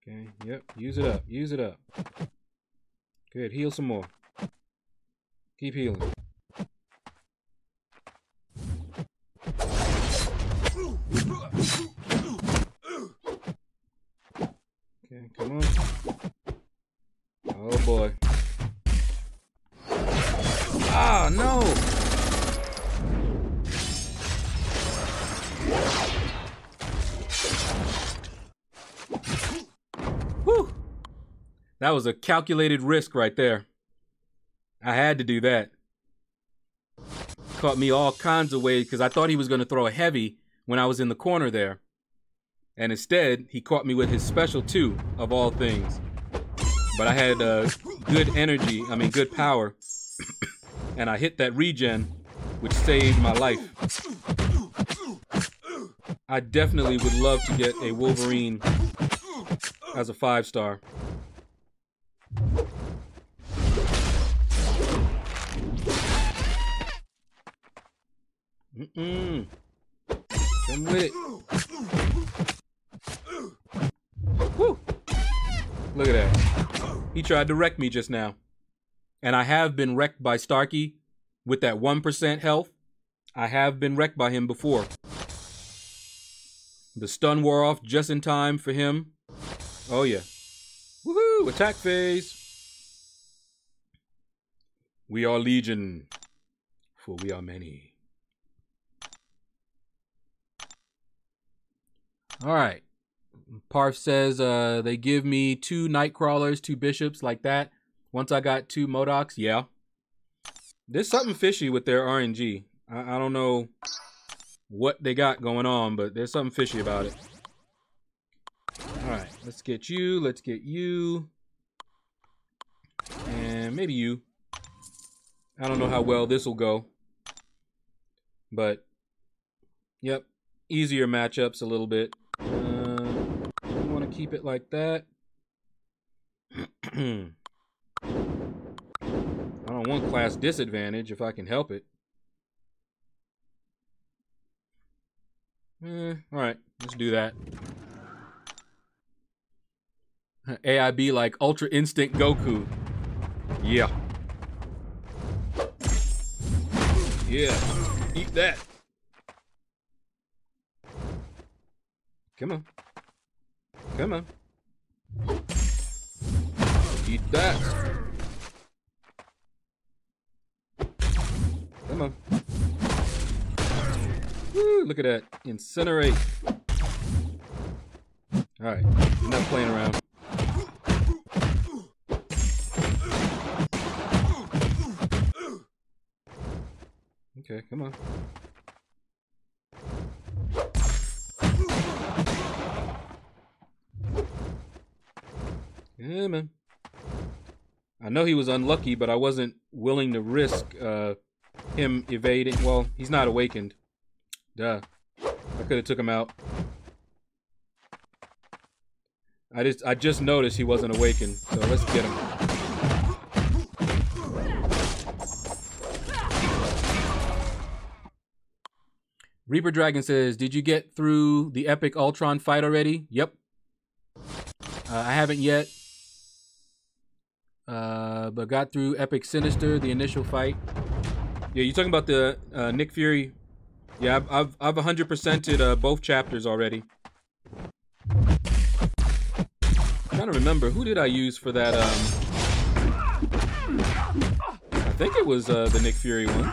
Okay, yep, use it up, use it up. Good, heal some more. Keep healing. Okay, come on. Oh boy. Ah, no! Whew! That was a calculated risk right there. I had to do that. Caught me all kinds of ways because I thought he was going to throw a heavy when I was in the corner there. And instead, he caught me with his special 2, of all things. But I had good energy, good power. And I hit that regen, which saved my life. I definitely would love to get a Wolverine as a 5-star. Come with it. Woo! Look at that. He tried to wreck me just now. And I have been wrecked by Starkey with that 1% health. I have been wrecked by him before. The stun wore off just in time for him. Oh yeah. Woohoo! Attack phase. We are legion, for we are many. All right. Parf says they give me 2 Nightcrawlers, 2 Bishops like that. Once I got 2 Modocs, yeah. There's something fishy with their RNG. I don't know what they got going on, but there's something fishy about it. All right, let's get you. Let's get you. And maybe you. I don't know how well this will go. But, yep. Easier matchups a little bit. You want to keep it like that. I don't want class disadvantage if I can help it. Alright, let's do that. AIB like Ultra Instinct Goku. Yeah. Yeah. Eat that. Come on. Come on. Eat that. Come on. Woo, look at that. Incinerate. Alright. Enough playing around. Okay, come on. Yeah, man. I know he was unlucky, but I wasn't willing to risk him evading. Well, he's not awakened. Duh. I could have took him out. I just noticed he wasn't awakened, so let's get him. Reaper Dragon says, did you get through the epic Ultron fight already? Yep. I haven't yet. But got through Epic Sinister, the initial fight. Yeah, you talking about the Nick Fury? Yeah, I've 100%ed both chapters already. I'm trying to remember, who did I use for that? I think it was the Nick Fury one.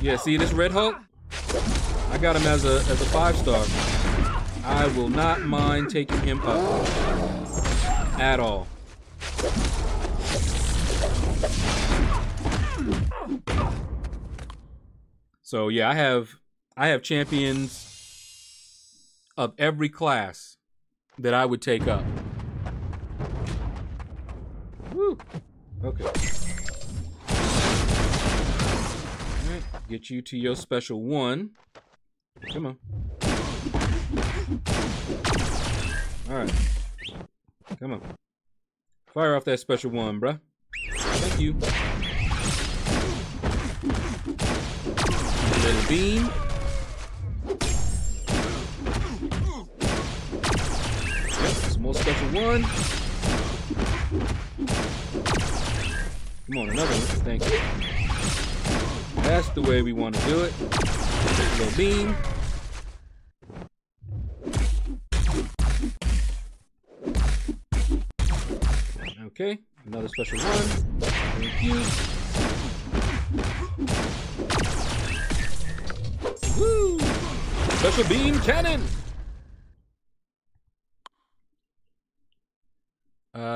Yeah, see this Red Hulk? I got him as a 5-star. I will not mind taking him up at all. So yeah, I have champions of every class that I would take up. Woo. Okay. Alright, get you to your special 1. Come on. Alright. Come on. Fire off that special 1, bruh. Thank you. Little beam. Yep, some more special 1. Come on, another one. Thank you. That's the way we want to do it. Little beam. Okay, another special 1. Thank you. Woo! Special beam cannon.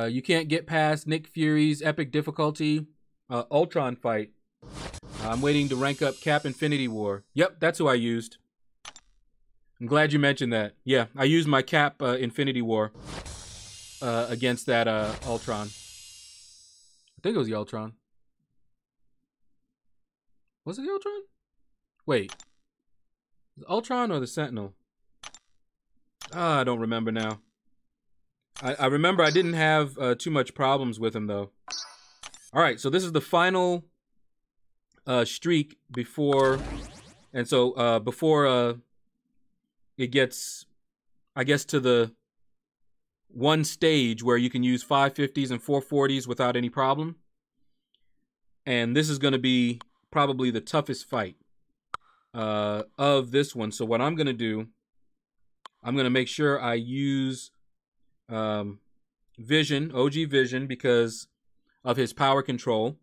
You can't get past Nick Fury's epic difficulty Ultron fight. I'm waiting to rank up Cap Infinity War. Yep, that's who I used. I'm glad you mentioned that. Yeah, I used my Cap Infinity War against that Ultron. think it was the Ultron. Was it the Ultron? Wait. The Ultron or the Sentinel? I don't remember now. I remember I didn't have too much problems with him, though. All right, so this is the final streak before... And so before it gets, I guess, to the one stage where you can use 550s and 440s without any problem. And this is going to be probably the toughest fight of this one. So what I'm going to do, I'm going to make sure I use Vision, OG Vision, because of his power control.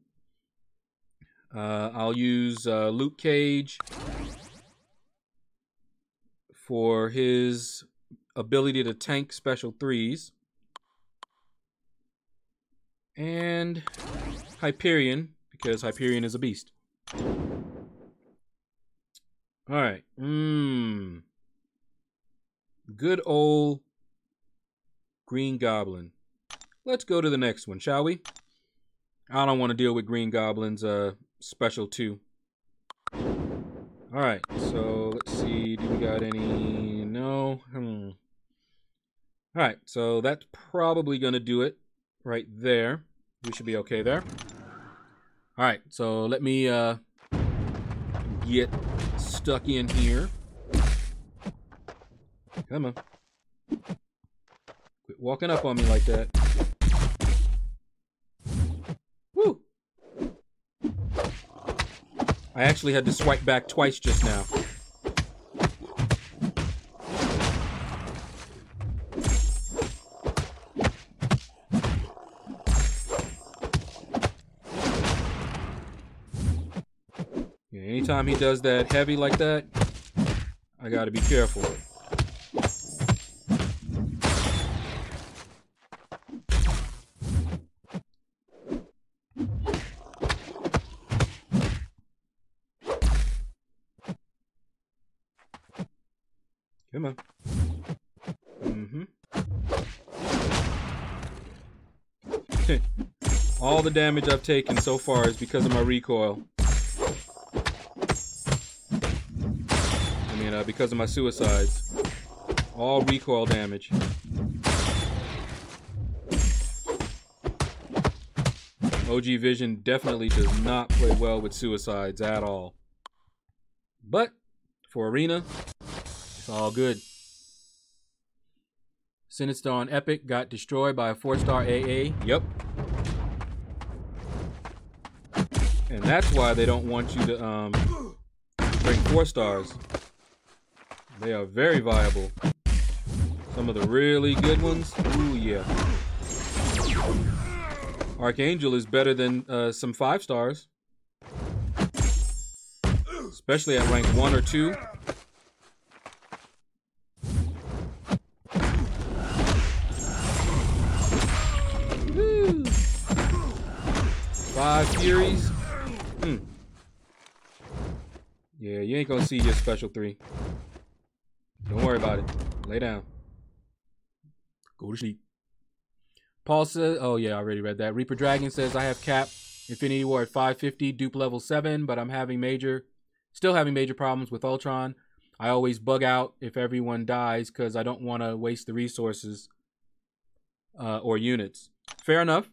I'll use Luke Cage for his ability to tank special 3s. And Hyperion, because Hyperion is a beast. Alright. Good old Green Goblin. Let's go to the next one, shall we? I don't want to deal with Green Goblin's special 2. Alright, so let's see. Do we got any? No. Alright, so that's probably going to do it right there. We should be okay there. Alright, so let me get stuck in here. Come on. Quit walking up on me like that. Woo! I actually had to swipe back twice just now. Yeah, anytime he does that heavy like that, I gotta be careful. Come on. All the damage I've taken so far is because of my recoil. I mean, because of my suicides. All recoil damage. OG Vision definitely does not play well with suicides at all. But for Arena, it's all good. Sinister on Epic got destroyed by a 4-star AA. Yep. And that's why they don't want you to bring 4 stars. They are very viable. Some of the really good ones. Ooh, yeah. Archangel is better than some 5 stars. Especially at rank 1 or 2. Woo. 5 Furies. Yeah, you ain't gonna see your special 3. Don't worry about it. Lay down. Go to sleep. Paul says, oh yeah, I already read that. Reaper Dragon says, I have cap Infinity War at 550, dupe level 7, but I'm still having major problems with Ultron. I always bug out if everyone dies because I don't want to waste the resources or units. Fair enough.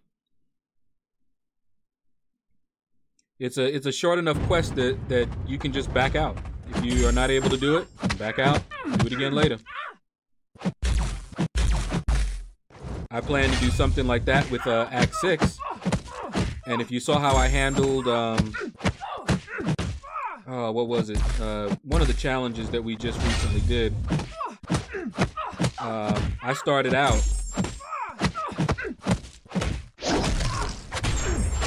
It's a short enough quest that you can just back out. If you are not able to do it, back out, do it again later. I plan to do something like that with Act 6. And if you saw how I handled, what was it? One of the challenges that we just recently did. I started out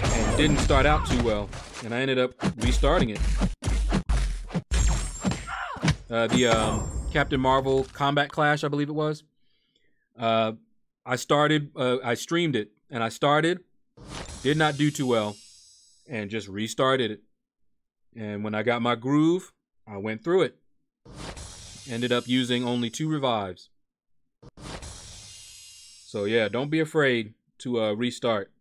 and didn't start out too well. And I ended up restarting it. The Captain Marvel Combat Clash, I believe it was. I streamed it, and I started, did not do too well, and just restarted it. And when I got my groove, I went through it. Ended up using only 2 revives. So yeah, don't be afraid to restart.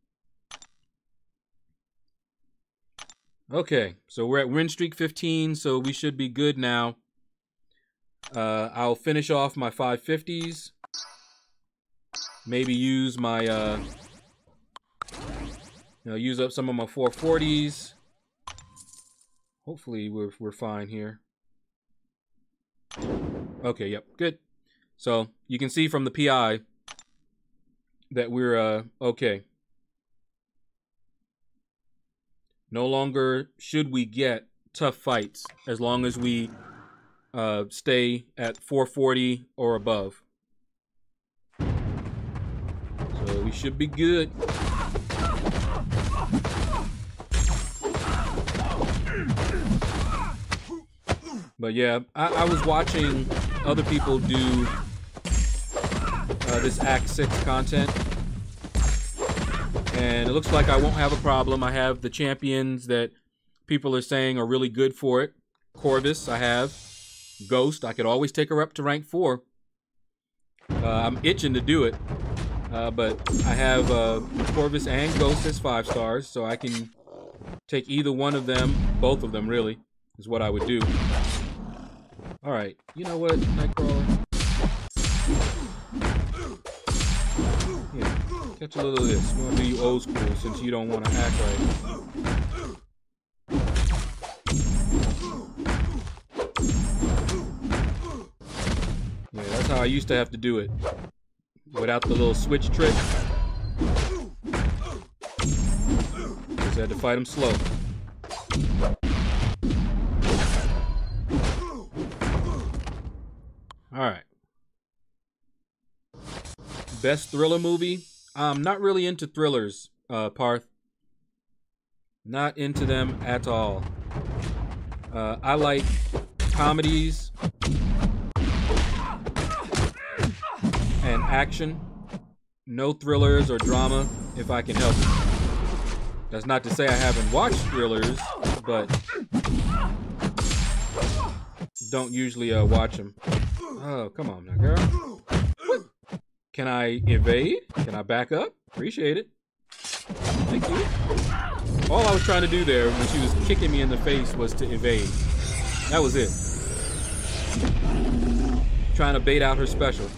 Okay, so we're at win streak 15, so we should be good now. I'll finish off my 550s. Maybe use my, use up some of my 440s. Hopefully we're fine here. Okay, yep, good. So you can see from the PI that we're okay. No longer should we get tough fights as long as we stay at 440 or above. So we should be good. But yeah, I was watching other people do this Act 6 content. And it looks like I won't have a problem. I have the champions that people are saying are really good for it. Corvus, I have. Ghost, I could always take her up to rank 4. I'm itching to do it. But I have Corvus and Ghost as 5 stars, so I can take either one of them, both of them really, is what I would do. Alright, you know what, Nightcrawler? Yeah, catch a little of this. We're gonna do you old school since you don't want to act right. Yeah, that's how I used to have to do it. Without the little switch trick. Just had to fight him slow. Alright. Best thriller movie? I'm not really into thrillers, Parth. Not into them at all. I like comedies and action. No thrillers or drama if I can help it. That's not to say I haven't watched thrillers, but don't usually watch them. Oh, come on now, girl. What? Can I evade? Can I back up? Appreciate it. Thank you. All I was trying to do there when she was kicking me in the face was to evade. That was it. Trying to bait out her special.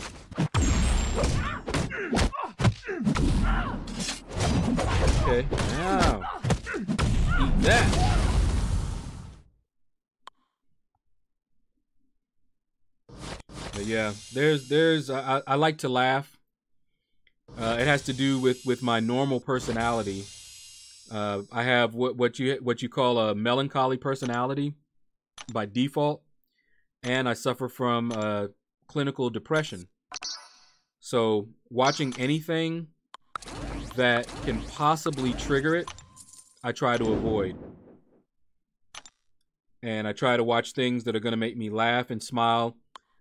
Okay, now eat that. But yeah, I like to laugh. It has to do with my normal personality. I have what you call a melancholy personality by default, and I suffer from clinical depression. So watching anything that can possibly trigger it, I try to avoid. And I try to watch things that are going to make me laugh and smile.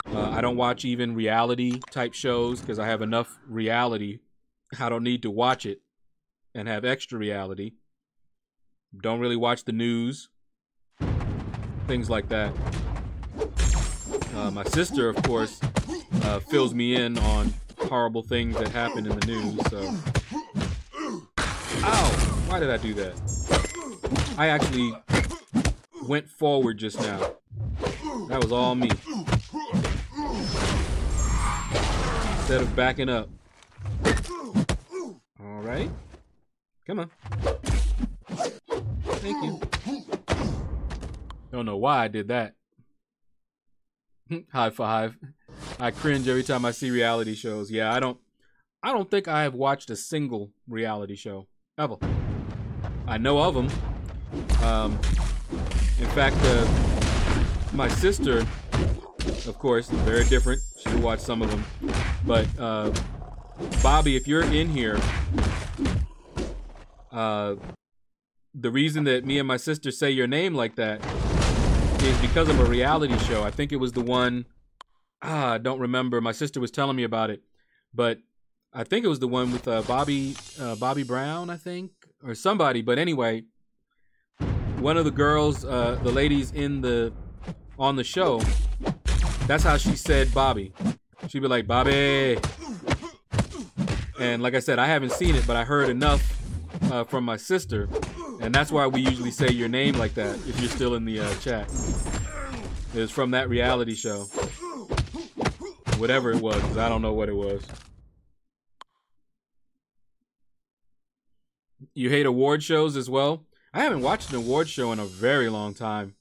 I don't watch even reality type shows because I have enough reality. I don't need to watch it and have extra reality. Don't really watch the news. Things like that. My sister, of course, fills me in on horrible things that happen in the news. So, ow! Why did I do that? I actually went forward just now. That was all me. Instead of backing up. All right. Come on. Thank you. Don't know why I did that. High five. I cringe every time I see reality shows. Yeah, I don't think I have watched a single reality show ever. I know of them. In fact, my sister, of course, very different. She watched some of them. But Bobby, if you're in here, the reason that me and my sister say your name like that is because of a reality show. I think it was the one, I don't remember. My sister was telling me about it, but I think it was the one with Bobby Brown, I think, or somebody. But anyway, one of the girls, the ladies on the show, that's how she said Bobby. She'd be like, Bobby. And like I said, I haven't seen it, but I heard enough from my sister And that's why we usually say your name like that if you're still in the chat. It's from that reality show. Whatever it was, 'cause I don't know what it was. You hate award shows as well? I haven't watched an award show in a very long time.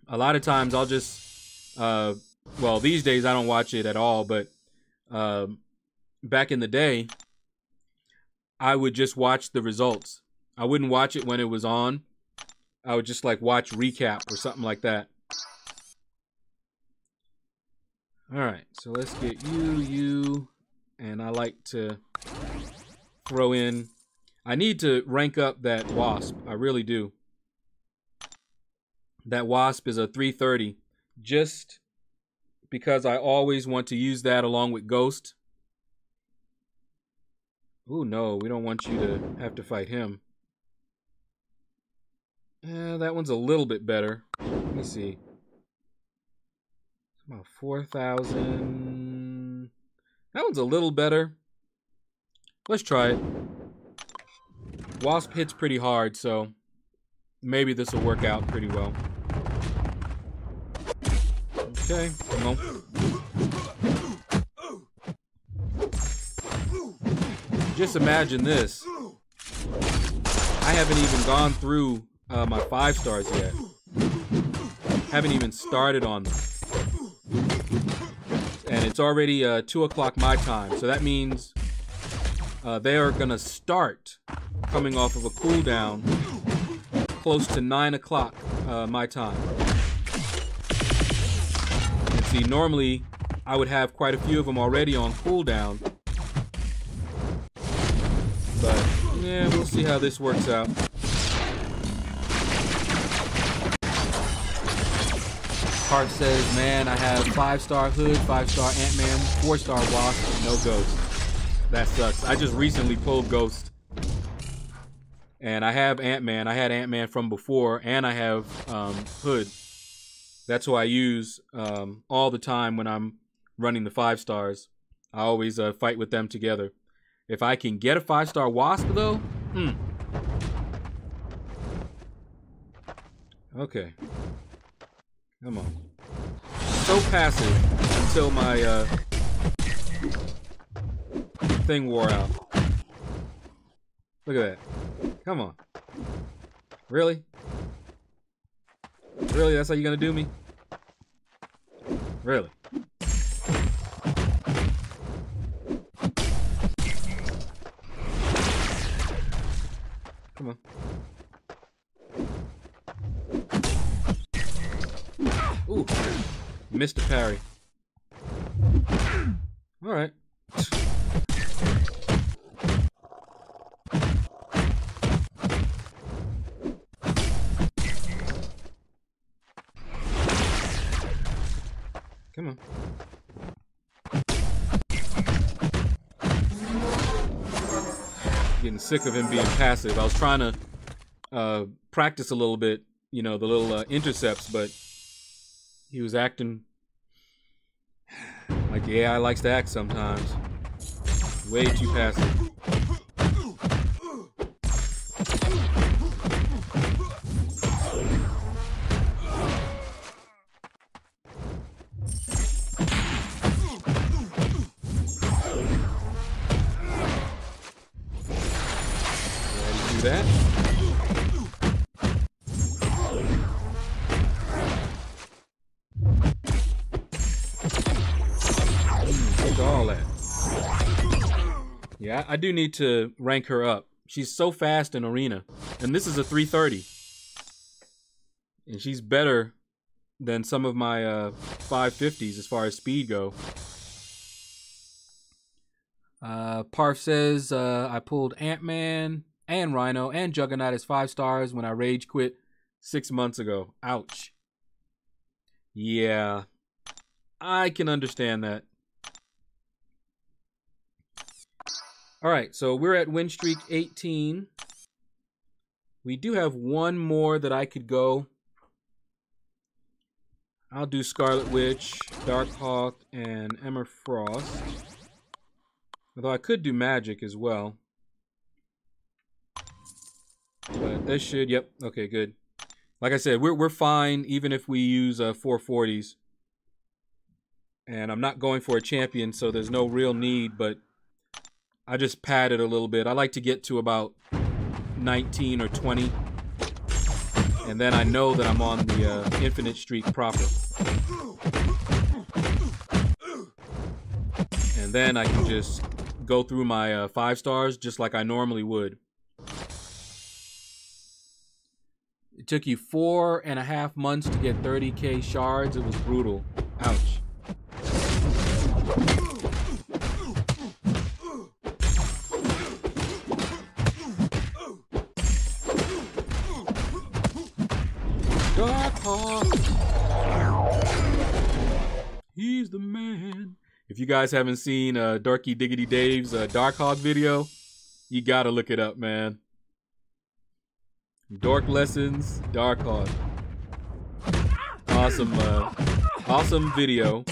A lot of times I'll just, well, these days I don't watch it at all, but back in the day, I would just watch the results. I wouldn't watch it when it was on. I would just like watch recap or something like that. All right, so let's get you, and I like to throw in. I need to rank up that wasp. I really do. That wasp is a 330, just because I always want to use that along with ghost. Ooh, no, we don't want you to have to fight him. That one's a little bit better. Let me see. It's about 4,000. That one's a little better. Let's try it. Wasp hits pretty hard, so maybe this will work out pretty well. Okay, come on. Just imagine this. I haven't even gone through my 5 stars yet. Haven't even started on them. And it's already 2 o'clock my time, so that means they are gonna start coming off of a cooldown close to 9 o'clock my time. And see, normally I would have quite a few of them already on cooldown, but yeah, we'll see how this works out. Park says, man, I have 5-star Hood, 5-star Ant-Man, 4-star Wasp, and no Ghost. That sucks. I just recently pulled Ghost. And I have Ant-Man. I had Ant-Man from before, and I have Hood. That's who I use all the time when I'm running the 5 stars. I always fight with them together. If I can get a 5-star Wasp, though, Okay. Come on. So passive until my thing wore out. Look at that. Come on. Really? Really? That's how you're gonna do me? Really? Come on. Ooh. Missed a parry. Alright. Come on. Getting sick of him being passive. I was trying to practice a little bit, you know, the little intercepts, but he was acting like the AI likes to act sometimes. Way too passive. That. Take all that. Yeah, I do need to rank her up. She's so fast in Arena. And this is a 330. And she's better than some of my 550s as far as speed go. Parf says, I pulled Ant-Man and Rhino and Juggernaut as 5 stars when I rage quit 6 months ago. Ouch. Yeah, I can understand that. All right, so we're at win streak 18. We do have one more that I could go. I'll do Scarlet Witch, Darkhawk, and Emma Frost. Although I could do Magic as well. But this should, yep, okay, good. Like I said, we're fine even if we use 440s. And I'm not going for a champion, so there's no real need, but I just pad it a little bit. I like to get to about 19 or 20. And then I know that I'm on the infinite streak proper. And then I can just go through my 5 stars just like I normally would. It took you 4.5 months to get 30k shards. It was brutal. Ouch. Dark Hawk. He's the man. If you guys haven't seen Darky Diggity Dave's Dark Hawk video, you gotta look it up, man. Dork Lessons, Dark Hawk. Awesome, awesome video,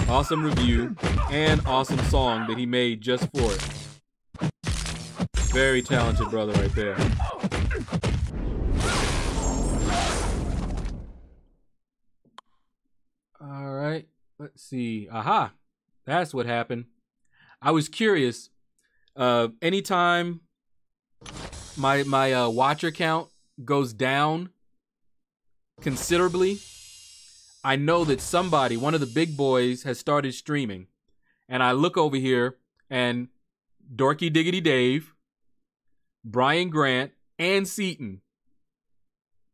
awesome review, and awesome song that he made just for it. Very talented brother right there. All right, let's see. Aha, that's what happened. I was curious. Anytime my watcher count goes down considerably, I know that somebody, one of the big boys, has started streaming. And I look over here, and Dorky Diggity Dave, Brian Grant, and Seaton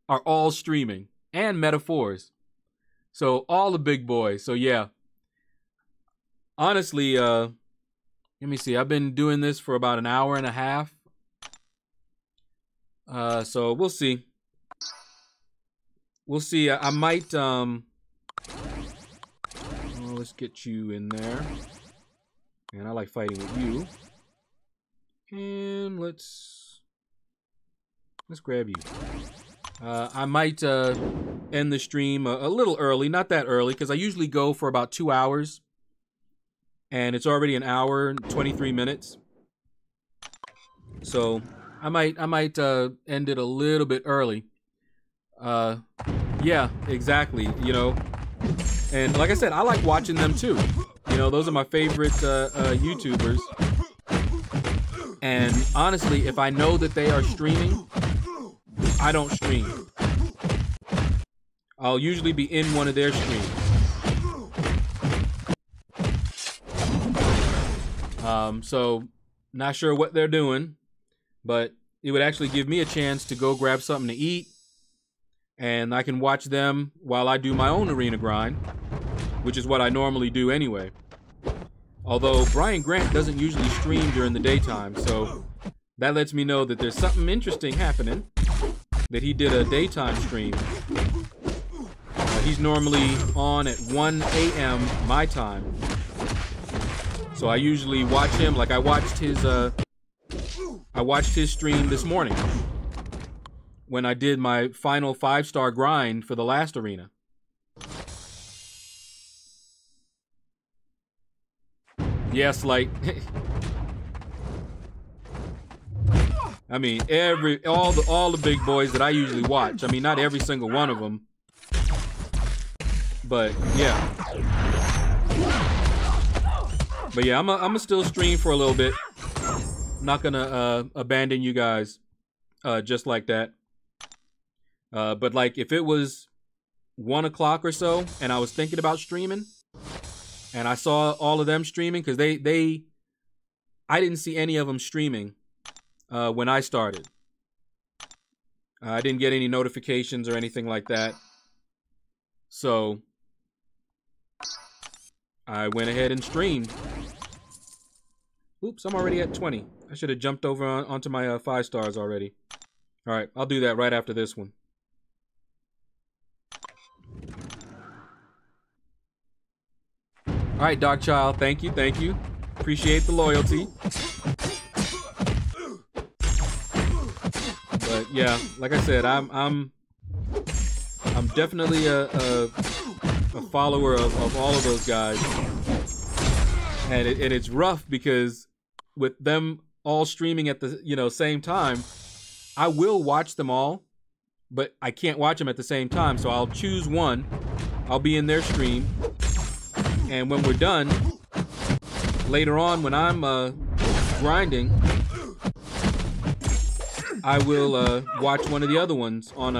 are all streaming, and Metaphors. So all the big boys. So yeah. Honestly, let me see. I've been doing this for about an hour and a half. So we'll see. We'll see. I might, well, let's get you in there. And I like fighting with you. And let's grab you. I might end the stream a little early, not that early, because I usually go for about 2 hours. And it's already an hour and 23 minutes. So I might end it a little bit early. Yeah, exactly, you know. And like I said, I like watching them too. You know, those are my favorite YouTubers. And honestly, if I know that they are streaming, I don't stream. I'll usually be in one of their streams. So not sure what they're doing, but it would actually give me a chance to go grab something to eat, and I can watch them while I do my own arena grind, which is what I normally do anyway. Although Brian Grant doesn't usually stream during the daytime, so that lets me know that there's something interesting happening, that he did a daytime stream. He's normally on at 1 a.m. my time. So I usually watch him. Like I watched his stream this morning when I did my final 5-star grind for the last arena. Yes, like I mean all the big boys that I usually watch. I mean, not every single one of them, but yeah. But yeah, I'm gonna still stream for a little bit. I'm not gonna abandon you guys just like that. But like if it was 1 o'clock or so and I was thinking about streaming and I saw all of them streaming, because I didn't see any of them streaming when I started. I didn't get any notifications or anything like that. So I went ahead and streamed. Oops, I'm already at 20. I should have jumped over onto my 5 stars already. All right, I'll do that right after this one. All right, Dark Child, thank you, thank you. Appreciate the loyalty. But yeah, like I said, I'm definitely a follower of all of those guys, and it's rough because with them all streaming at the same time, I will watch them all, but I can't watch them at the same time. So I'll choose one. I'll be in their stream. And when we're done, later on when I'm grinding, I will watch one of the other ones on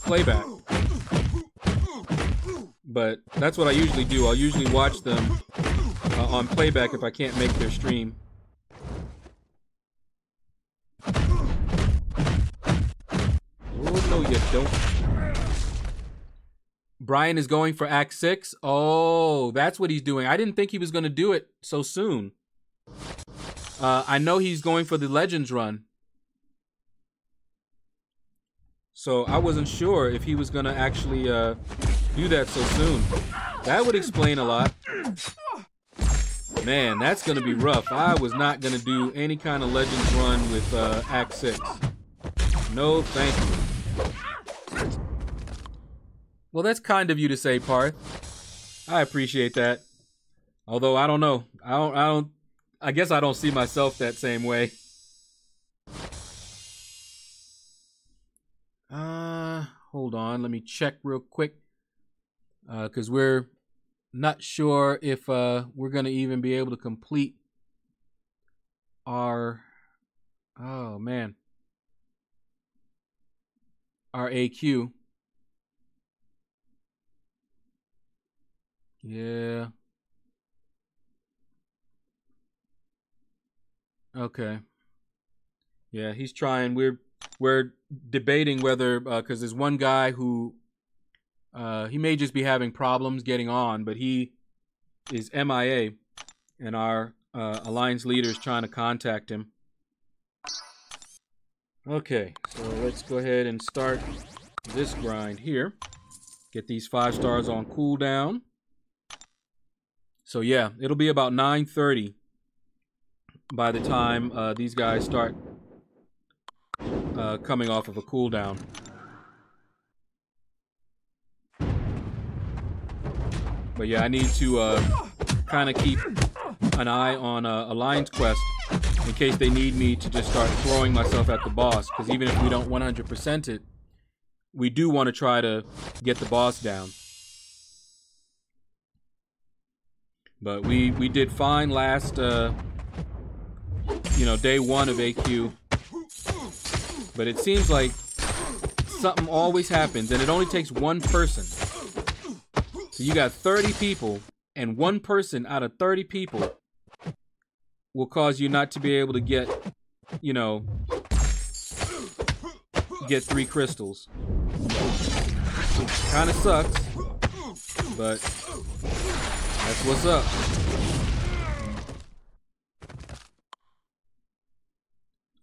playback. But that's what I usually do. I'll usually watch them on playback if I can't make their stream. Oh, no, you don't. Brian is going for Act 6. Oh, that's what he's doing. I didn't think he was going to do it so soon. I know he's going for the Legends run. So I wasn't sure if he was going to actually do that so soon. That would explain a lot. Man, that's going to be rough. I was not going to do any kind of Legends run with Act 6. No, thank you. Well, that's kind of you to say, Parth. I appreciate that. Although I don't know. I guess I don't see myself that same way. Hold on. Let me check real quick. Because we're not sure if we're going to even be able to complete our... Oh, man. Our AQ. Yeah. Okay. Yeah, he's trying. We're debating whether because there's one guy who he may just be having problems getting on, but he is MIA, and our alliance leader is trying to contact him. Okay, so let's go ahead and start this grind here. Get these 5 stars on cooldown. So yeah, it'll be about 9:30 by the time these guys start coming off of a cooldown. But yeah, I need to kind of keep an eye on Alliance Quest in case they need me to just start throwing myself at the boss. Because even if we don't 100% it, we do want to try to get the boss down. But we did fine last, day 1 of AQ. But it seems like something always happens, and it only takes one person. So you got 30 people, and one person out of 30 people will cause you not to be able to get, get 3 crystals. Kind of sucks, but that's what's up.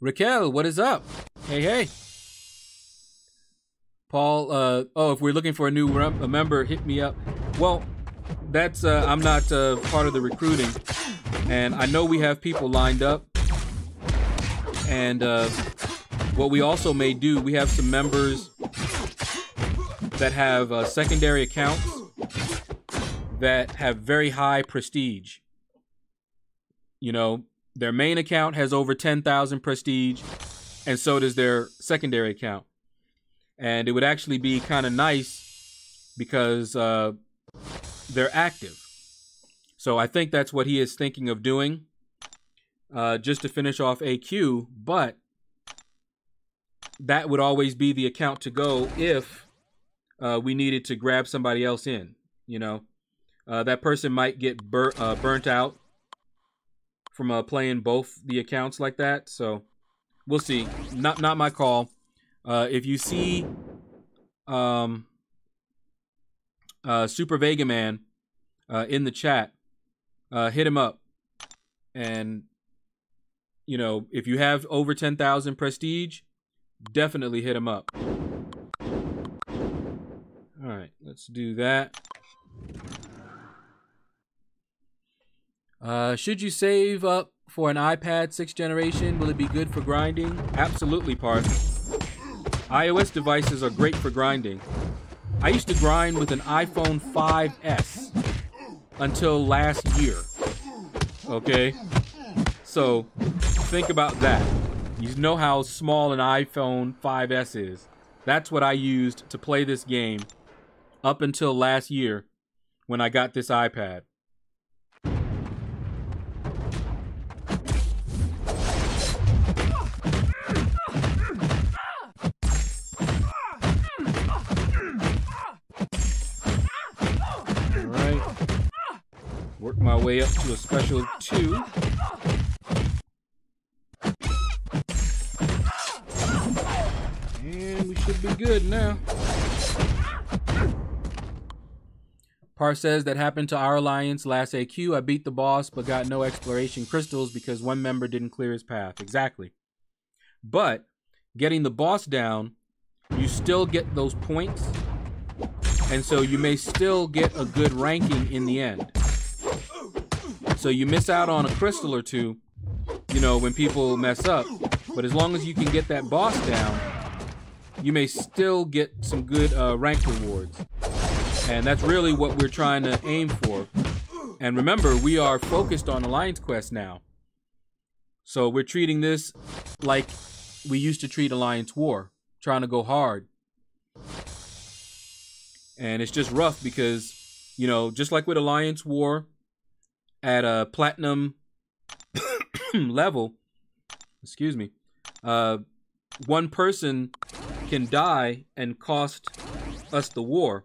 Raquel, what is up? Hey, hey. Paul, if we're looking for a new member, hit me up. Well, that's, I'm not part of the recruiting. And I know we have people lined up. And what we also may do, we have some members that have secondary accounts that have very high prestige. Their main account has over 10,000 prestige, and so does their secondary account. And it would actually be kind of nice because they're active. So I think that's what he is thinking of doing, just to finish off AQ. But that would always be the account to go if we needed to grab somebody else in. That person might get burnt out from playing both the accounts like that. So we'll see. Not my call. If you see Super Vega Man in the chat, hit him up. And if you have over 10,000 prestige, definitely hit him up. All right, let's do that. Should you save up for an iPad 6th generation? Will it be good for grinding? Absolutely, Parth. iOS devices are great for grinding. I used to grind with an iPhone 5S until last year. Okay? So, think about that. You know how small an iPhone 5S is. That's what I used to play this game up until last year when I got this iPad. Alright. Work my way up to a special 2. And we should be good now. Par says that happened to our alliance last AQ. I beat the boss but got no exploration crystals because one member didn't clear his path. Exactly. But getting the boss down, you still get those points. And so you may still get a good ranking in the end. So you miss out on a crystal or two, you know, when people mess up. But as long as you can get that boss down, you may still get some good rank rewards. And that's really what we're trying to aim for. And remember, we are focused on Alliance Quest now. So we're treating this like we used to treat Alliance War, trying to go hard. And it's just rough because, you know, just like with Alliance War, at a platinum level, excuse me, one person can die and cost us the war.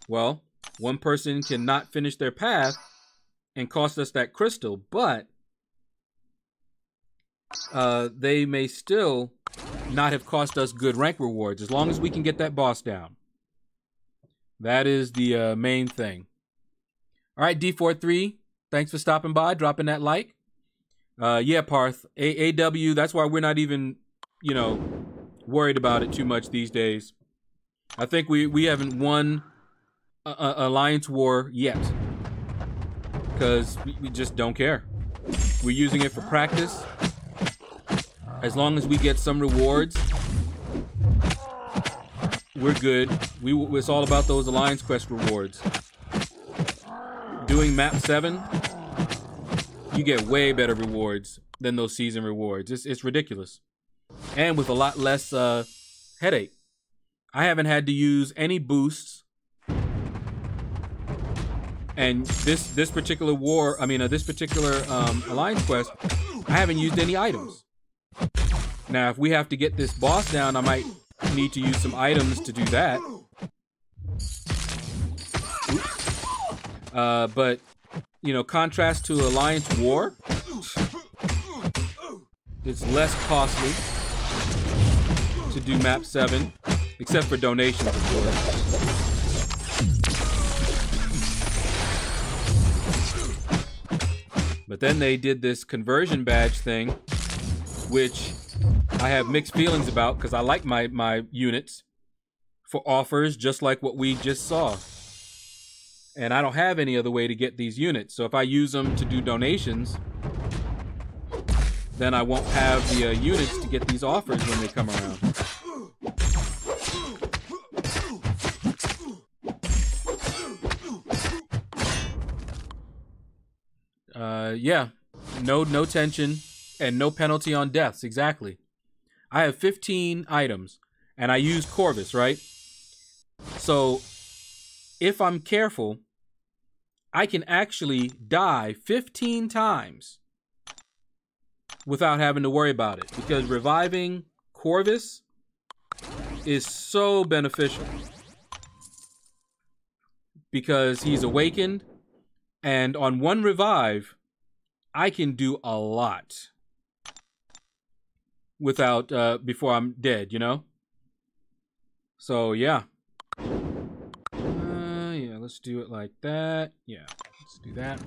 Well, one person cannot finish their path and cost us that crystal, but they may still not have cost us good rank rewards as long as we can get that boss down. That is the main thing. All right, D43, thanks for stopping by, dropping that like. Yeah, Parth, AW, that's why we're not even, you know, worried about it too much these days. I think we haven't won Alliance War yet because we just don't care. We're using it for practice. As long as we get some rewards, we're good. It's all about those Alliance Quest rewards. Doing map 7, you get way better rewards than those season rewards. It's ridiculous. And with a lot less headache. I haven't had to use any boosts. And this particular war, this particular Alliance Quest, I haven't used any items. Now, if we have to get this boss down, I might need to use some items to do that. But, you know, contrast to Alliance War, it's less costly to do map 7, except for donations, of course. But then they did this conversion badge thing, which I have mixed feelings about because I like my units for offers just like what we just saw. And I don't have any other way to get these units. So if I use them to do donations, then I won't have the units to get these offers when they come around. Yeah, no tension and no penalty on deaths. Exactly. I have 15 items and I use Corvus, right? So if I'm careful, I can actually die 15 times without having to worry about it because reviving Corvus is so beneficial because he's awakened, and on one revive I can do a lot without before I'm dead, you know? So yeah. Yeah, let's do it like that. Yeah, let's do that.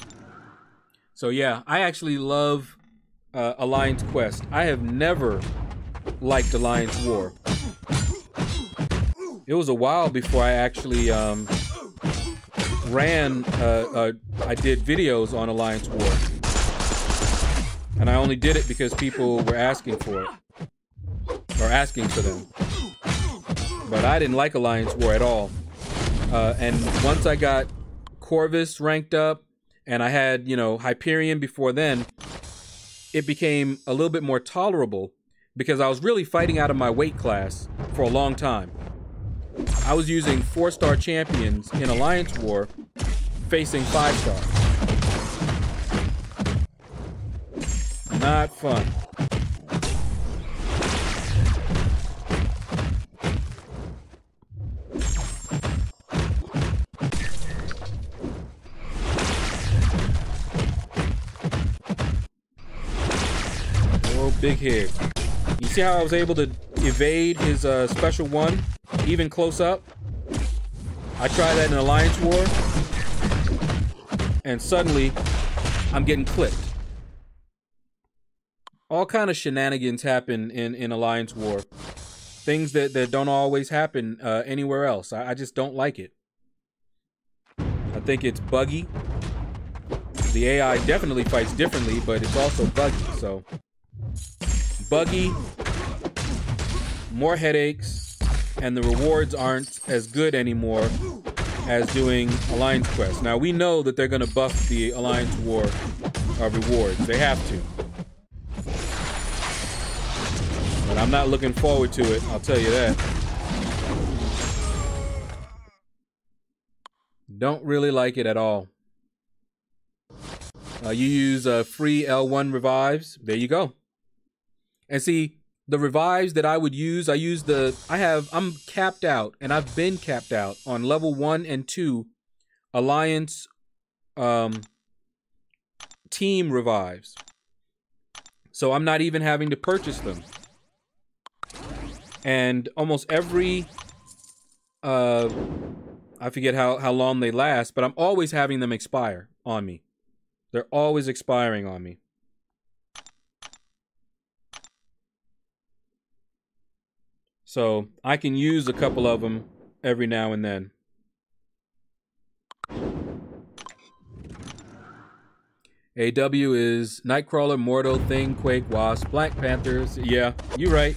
So yeah, I actually love Alliance Quest. I have never liked Alliance War. It was a while before I actually I did videos on Alliance War. And I only did it because people were asking for it. Or asking for them. But I didn't like Alliance War at all. And once I got Corvus ranked up, and I had, you know, Hyperion before then, it became a little bit more tolerable because I was really fighting out of my weight class for a long time. I was using 4-star champions in Alliance War facing 5-star. Not fun. Oh, big head. You see how I was able to evade his special one, even close up? I tried that in Alliance War, and suddenly I'm getting clipped. All kind of shenanigans happen in Alliance War. Things that don't always happen anywhere else. I just don't like it. I think it's buggy. The AI definitely fights differently, but it's also buggy, so. Buggy, more headaches, and the rewards aren't as good anymore as doing Alliance quests. Now, we know that they're going to buff the Alliance War rewards. They have to. But I'm not looking forward to it, I'll tell you that. Don't really like it at all. You use free L1 revives. There you go. And see, the revives that I would use, I'm capped out, and I've been capped out on level 1 and 2 Alliance team revives. So I'm not even having to purchase them. And almost every, I forget how long they last, but I'm always having them expire on me. They're always expiring on me. So I can use a couple of them every now and then. AW is Nightcrawler, Mortal, Thing, Quake, Wasp, Black Panthers. Yeah, you're right.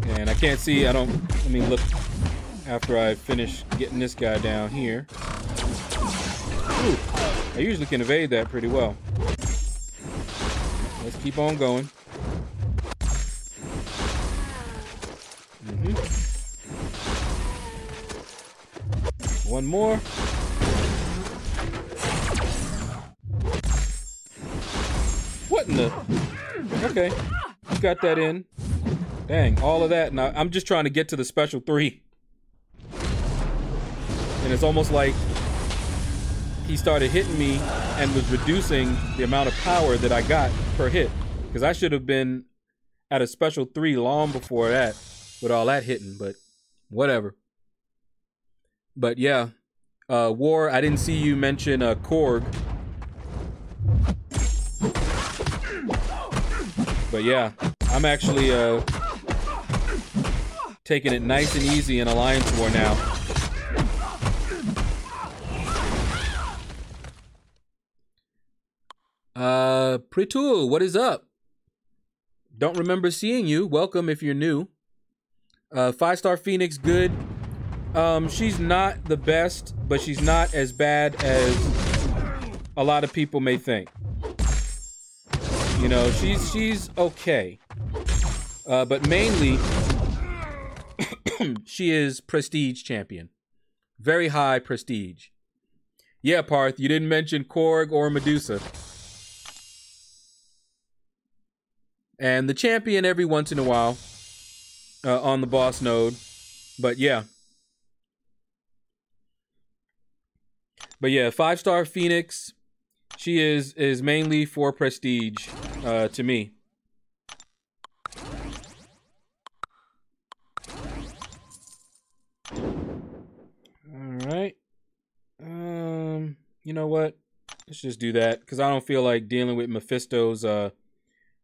And I can't see, let me look after I finish getting this guy down here. Ooh, I usually can evade that pretty well. Let's keep on going. One more. What in the? Okay, you got that in. Dang, all of that. Now I'm just trying to get to the special 3. And it's almost like he started hitting me and was reducing the amount of power that I got per hit. Because I should have been at a special 3 long before that with all that hitting, but whatever. But yeah, War, I didn't see you mention Korg. But yeah, I'm actually taking it nice and easy in Alliance War now. Pritul, what is up? Don't remember seeing you. Welcome if you're new. 5-star Phoenix, good. She's not the best, but she's not as bad as a lot of people may think. You know, she's okay. But mainly, she is prestige champion. Very high prestige. Yeah, Parth, you didn't mention Korg or Medusa. And the champion every once in a while on the boss node. But yeah. But yeah, 5-star Phoenix, she is mainly for prestige to me. All right. You know what? Let's just do that because I don't feel like dealing with Mephisto's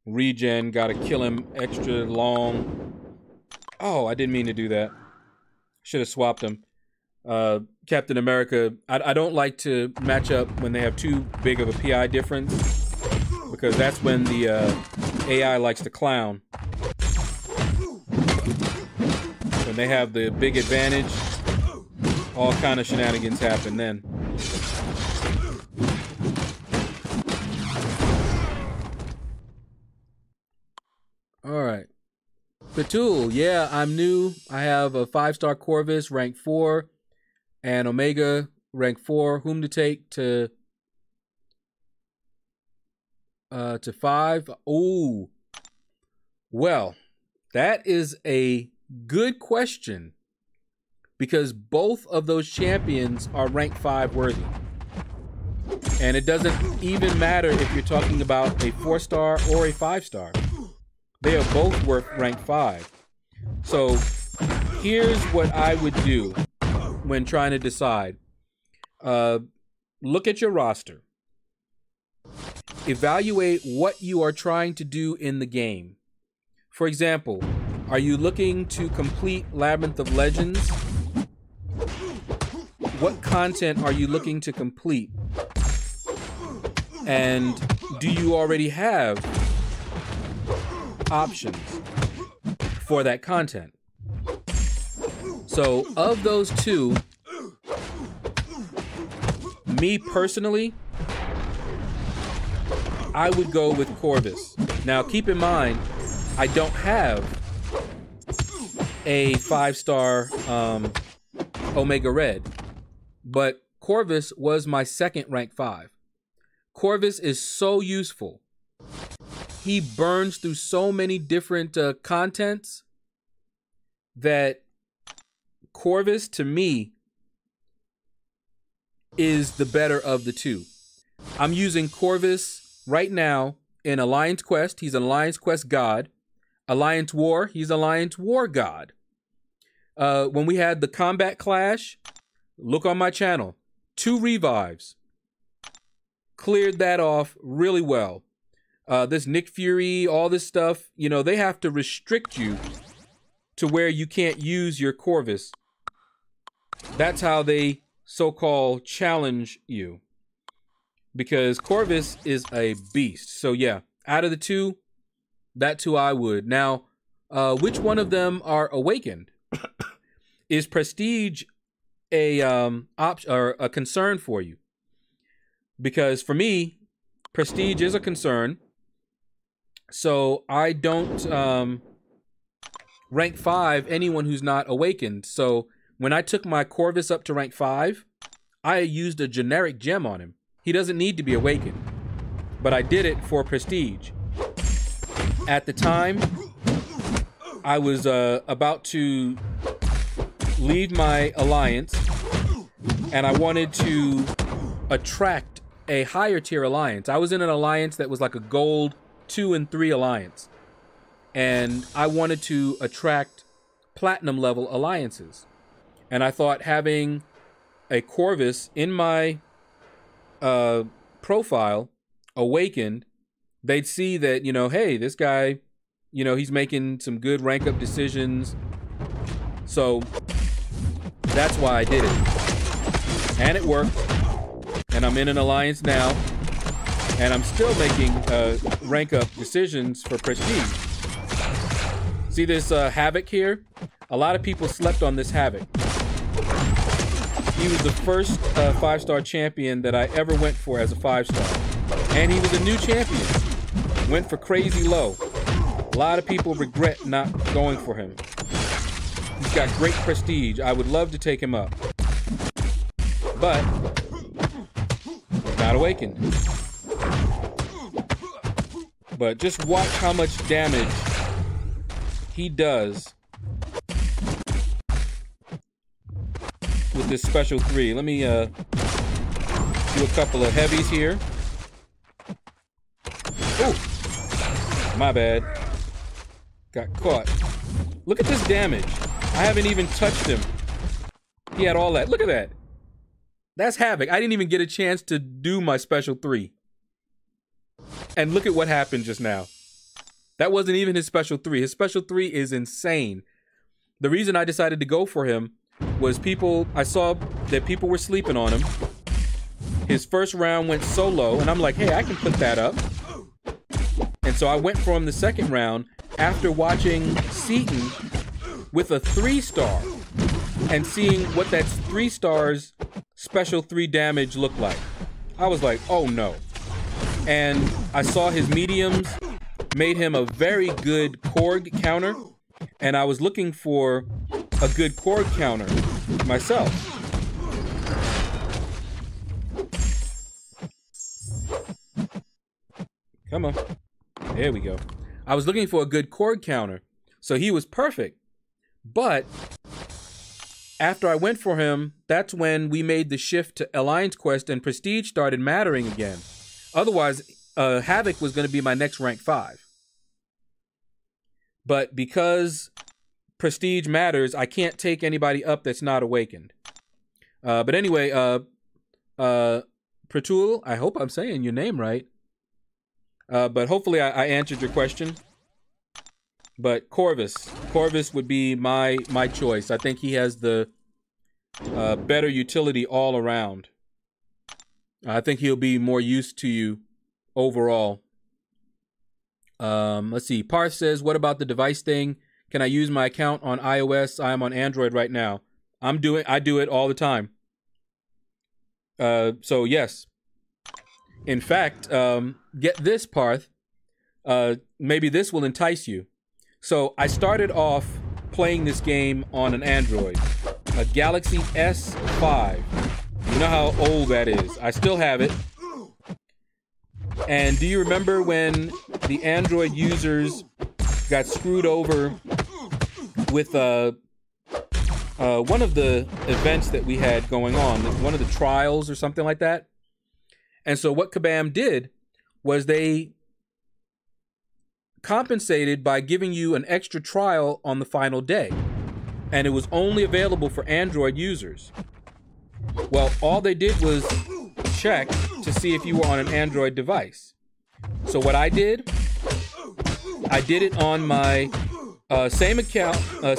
regen. Gotta kill him extra long. Oh, I didn't mean to do that. Should have swapped him. Captain America, I don't like to match up when they have too big of a PI difference because that's when the AI likes to clown. When they have the big advantage, all kind of shenanigans happen then. All right. Patul, yeah, I'm new. I have a 5-star Corvus, rank 4, and Omega, rank 4. Whom to take to 5? Ooh. Well, that is a good question because both of those champions are rank 5 worthy. And it doesn't even matter if you're talking about a 4-star or a 5-star. They are both worth rank 5. So here's what I would do when trying to decide. Look at your roster. Evaluate what you are trying to do in the game. For example, are you looking to complete Labyrinth of Legends? What content are you looking to complete? And do you already have options for that content? So of those two, me personally, I would go with Corvus. Now keep in mind, I don't have a 5-star Omega Red, but Corvus was my second rank 5. Corvus is so useful. He burns through so many different contents that Corvus, to me, is the better of the two. I'm using Corvus right now in Alliance Quest. He's an Alliance Quest god. Alliance War, he's Alliance War god. When we had the combat clash, look on my channel. 2 revives. Cleared that off really well. This Nick Fury, all this stuff, you know, they have to restrict you to where you can't use your Corvus. That's how they so-called challenge you. Because Corvus is a beast. So yeah, out of the two, that's who I would. Now, which one of them are awakened? Is Prestige a or a concern for you? Because for me, Prestige is a concern. So I don't rank 5 anyone who's not awakened. So when I took my Corvus up to rank 5, I used a generic gem on him. He doesn't need to be awakened. But I did it for Prestige. At the time, I was about to leave my alliance, and I wanted to attract a higher tier alliance. I was in an alliance that was like a gold 2 and 3 alliance, and I wanted to attract platinum level alliances. And I thought having a Corvus in my profile awakened, they'd see that, you know, hey, this guy, you know, he's making some good rank up decisions. So that's why I did it. And it worked. And I'm in an alliance now. And I'm still making rank up decisions for Prestige. See this Havoc here? A lot of people slept on this Havoc. He was the first 5-star champion that I ever went for as a 5-star. And he was a new champion. Went for crazy low. A lot of people regret not going for him. He's got great prestige. I would love to take him up. But he's not awakened. But just watch how much damage he does with this special 3. Let me do a couple of heavies here. Oh, my bad. Got caught. Look at this damage. I haven't even touched him. He had all that. Look at that. That's Havoc. I didn't even get a chance to do my special 3. And look at what happened just now. That wasn't even his special 3. His special 3 is insane. The reason I decided to go for him was I saw that people were sleeping on him. His first round went so low, and I'm like, hey, I can put that up. And so I went for him the second round after watching Seaton with a 3-star and seeing what that 3 stars special 3 damage looked like. I was like, oh no. And I saw his mediums made him a very good Korg counter, and I was looking for a good Korg counter myself. Come on. There we go. I was looking for a good Korg counter, so he was perfect. But after I went for him, that's when we made the shift to Alliance Quest and Prestige started mattering again. Otherwise, Havoc was going to be my next rank 5. But because Prestige matters, I can't take anybody up that's not awakened. But anyway, Pratul, I hope I'm saying your name right. But hopefully I answered your question. But Corvus would be my choice. I think he has the better utility all around. I think he'll be more used to you overall. Let's see. Parth says, what about the device thing? Can I use my account on iOS? I am on Android right now. I do it all the time. So yes. In fact, get this, Parth. Maybe this will entice you. So I started off playing this game on an Android, a Galaxy S5. You know how old that is. I still have it. And do you remember when the Android users got screwed over with one of the events that we had going on, one of the trials or something like that? And so what Kabam did was they compensated by giving you an extra trial on the final day. And it was only available for Android users. Well, all they did was check to see if you were on an Android device. So what I did it on my same account. I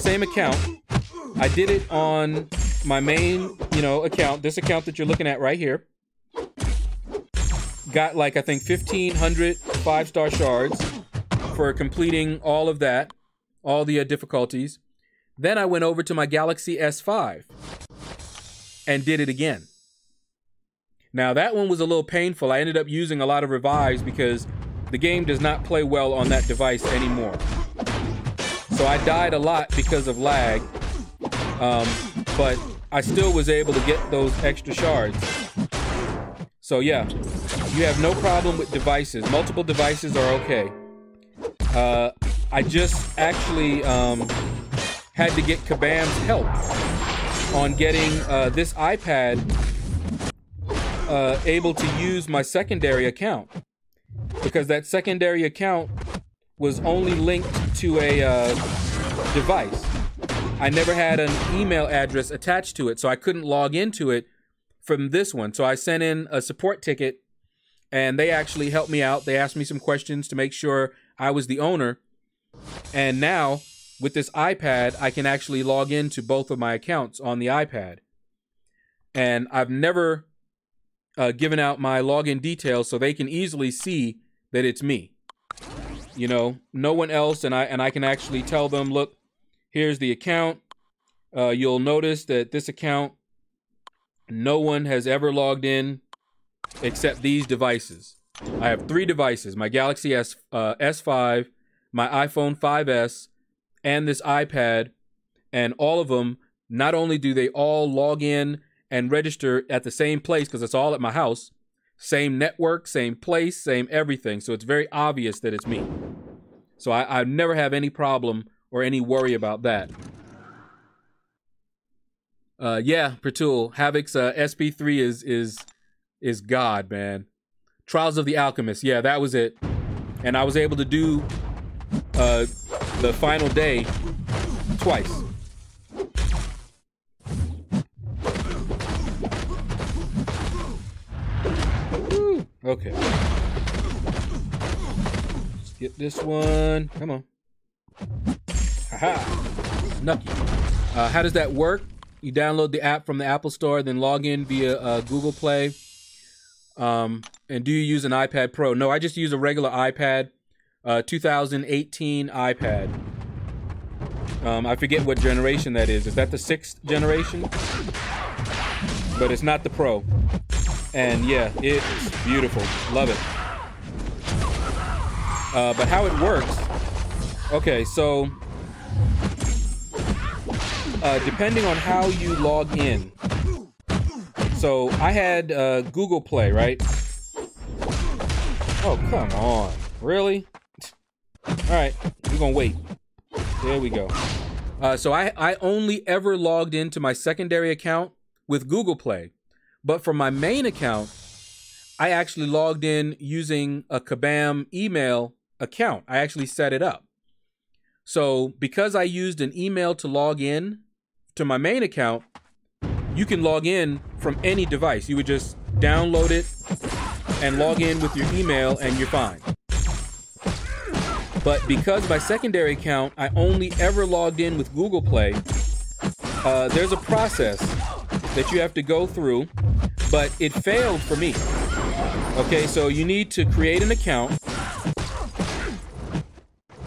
did it on my main, account, this account that you're looking at right here. Got like, I think 1,500 5-star shards for completing all of that, all the difficulties. Then I went over to my Galaxy S5 and did it again. Now that one was a little painful. I ended up using a lot of revives because the game does not play well on that device anymore. So I died a lot because of lag, but I still was able to get those extra shards. So yeah, you have no problem with devices. Multiple devices are okay. I just actually had to get Kabam's help on getting this iPad able to use my secondary account, because that secondary account was only linked to a device. I never had an email address attached to it, so I couldn't log into it from this one. So I sent in a support ticket, and they actually helped me out. They asked me some questions to make sure I was the owner. And now, with this iPad, I can actually log into both of my accounts on the iPad. And I've never given out my login details, so they can easily see that it's me. No one else, and I can actually tell them, look, here's the account. You'll notice that this account, no one has ever logged in except these devices. I have 3 devices, my Galaxy S5, my iPhone 5S, and this iPad, and all of them, not only do they all log in and register at the same place, because it's all at my house, same network, same place, same everything, so it's very obvious that it's me. So I never have any problem or any worry about that. Yeah, Pratul, Havoc's SP3 is God, man. Trials of the Alchemist, yeah, that was it. And I was able to do the final day twice. Woo. Okay. Let's get this one. Come on. Haha. Snucky. How does that work? You download the app from the Apple Store, then log in via Google Play. And do you use an iPad Pro? No, I just use a regular iPad, 2018 iPad. I forget what generation that is. Is that the 6th generation? But it's not the Pro. And yeah, it's beautiful. Love it. But how it works... Okay, so... depending on how you log in. So I had Google Play, right? Oh, come on. Really? All right, we're gonna wait. There we go. So I only ever logged into my secondary account with Google Play. But for my main account, I actually logged in using a Kabam email account. I actually set it up. So because I used an email to log in to my main account, you can log in from any device. You would just download it and log in with your email and you're fine. But because my secondary account, I only ever logged in with Google Play, there's a process that you have to go through, but it failed for me. Okay, so you need to create an account.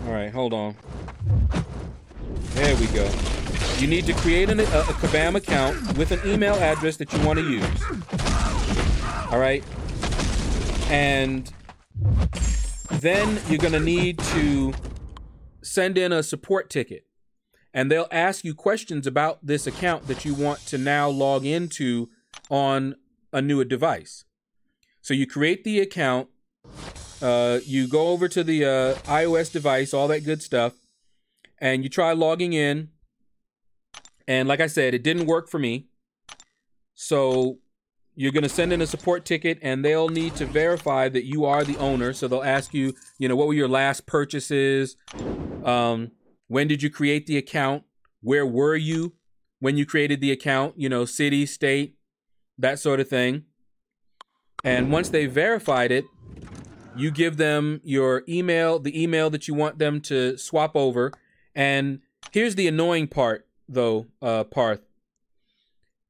All right, hold on. There we go. You need to create a Kabam account with an email address that you want to use. All right. And then you're going to need to send in a support ticket. And they'll ask you questions about this account that you want to now log into on a newer device. So you create the account. You go over to the iOS device, all that good stuff. And you try logging in. And like I said, it didn't work for me. So you're going to send in a support ticket and they'll need to verify that you are the owner. So they'll ask you, what were your last purchases? When did you create the account? Where were you when you created the account? City, state, that sort of thing. And once they verified it, you give them your email, the email that you want them to swap over. And here's the annoying part, though, Parth.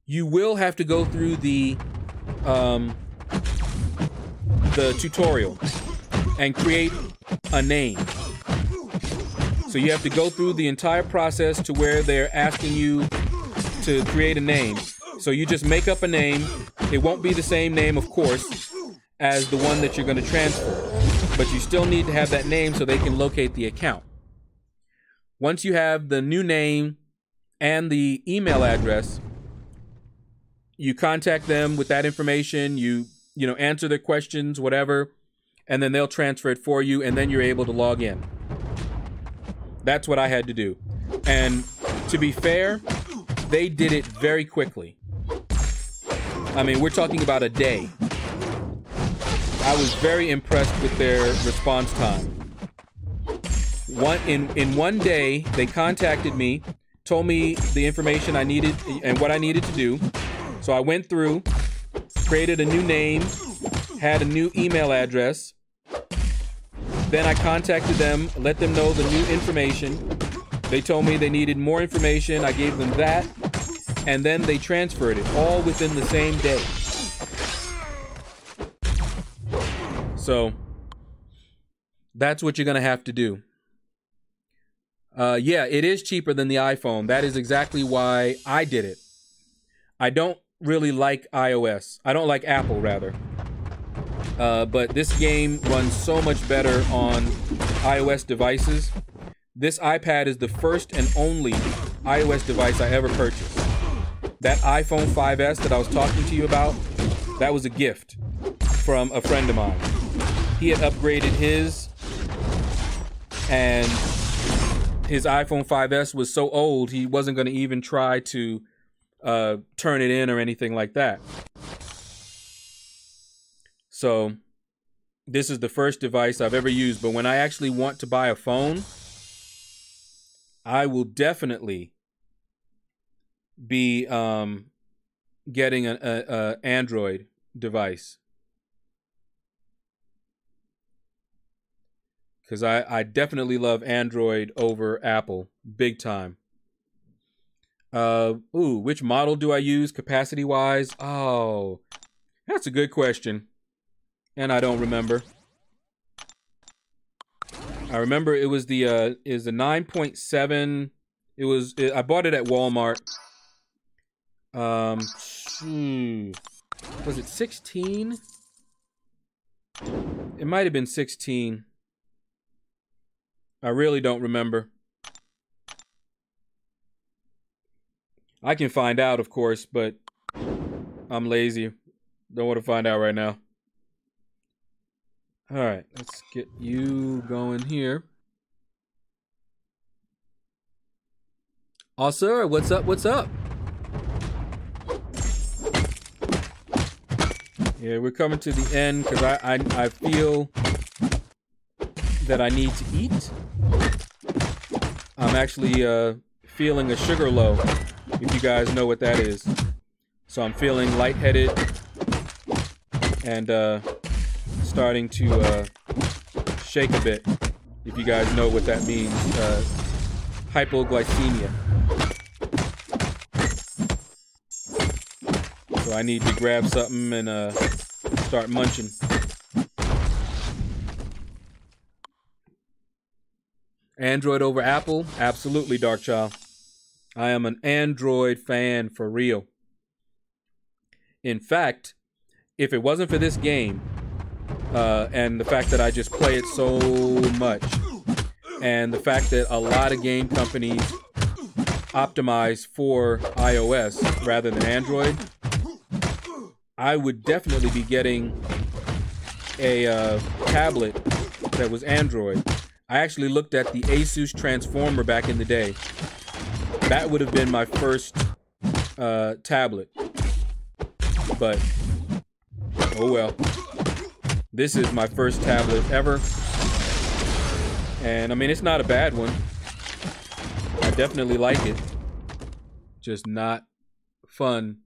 You will have to go through the tutorial and create a name. So you have to go through the entire process to where they're asking you to create a name. So you just make up a name. It won't be the same name, of course, as the one that you're going to transfer. But you still need to have that name so they can locate the account. Once you have the new name and the email address, you contact them with that information, you answer their questions, whatever, and then they'll transfer it for you, and then you're able to log in. That's what I had to do. And to be fair, they did it very quickly. I mean, we're talking about a day. I was very impressed with their response time. In one day, they contacted me, told me the information I needed and what I needed to do. So I went through, created a new name, had a new email address. Then I contacted them, let them know the new information. They told me they needed more information. I gave them that. And then they transferred it all within the same day. So that's what you're going to have to do. Yeah, it is cheaper than the iPhone. That is exactly why I did it. I don't really like iOS. I don't like Apple, rather. But this game runs so much better on iOS devices. This iPad is the first and only iOS device I ever purchased. That iPhone 5S that I was talking to you about, that was a gift from a friend of mine. He had upgraded his, and his iPhone 5S was so old, he wasn't going to even try to turn it in or anything like that. So this is the first device I've ever used. But when I actually want to buy a phone, I will definitely be getting an Android device. Because I definitely love Android over Apple. Big time. Which model do I use capacity-wise? Oh, that's a good question. And I don't remember. I remember it was the 9.7. I bought it at Walmart. Was it 16? It might have been 16. I really don't remember. I can find out, of course, but I'm lazy. Don't want to find out right now. All right, let's get you going here. Oh, sir, what's up? What's up? Yeah, we're coming to the end because I feel that I need to eat. I'm actually feeling a sugar low, if you guys know what that is. So I'm feeling lightheaded and starting to shake a bit, if you guys know what that means. Hypoglycemia. So I need to grab something and start munching. Android over Apple? Absolutely, Dark Child. I am an Android fan for real. In fact, if it wasn't for this game, and the fact that I just play it so much, and the fact that a lot of game companies optimize for iOS rather than Android, I would definitely be getting a tablet that was Android. I actually looked at the Asus Transformer back in the day. That would have been my first tablet. But, oh well. This is my first tablet ever. And I mean, it's not a bad one. I definitely like it. Just not fun.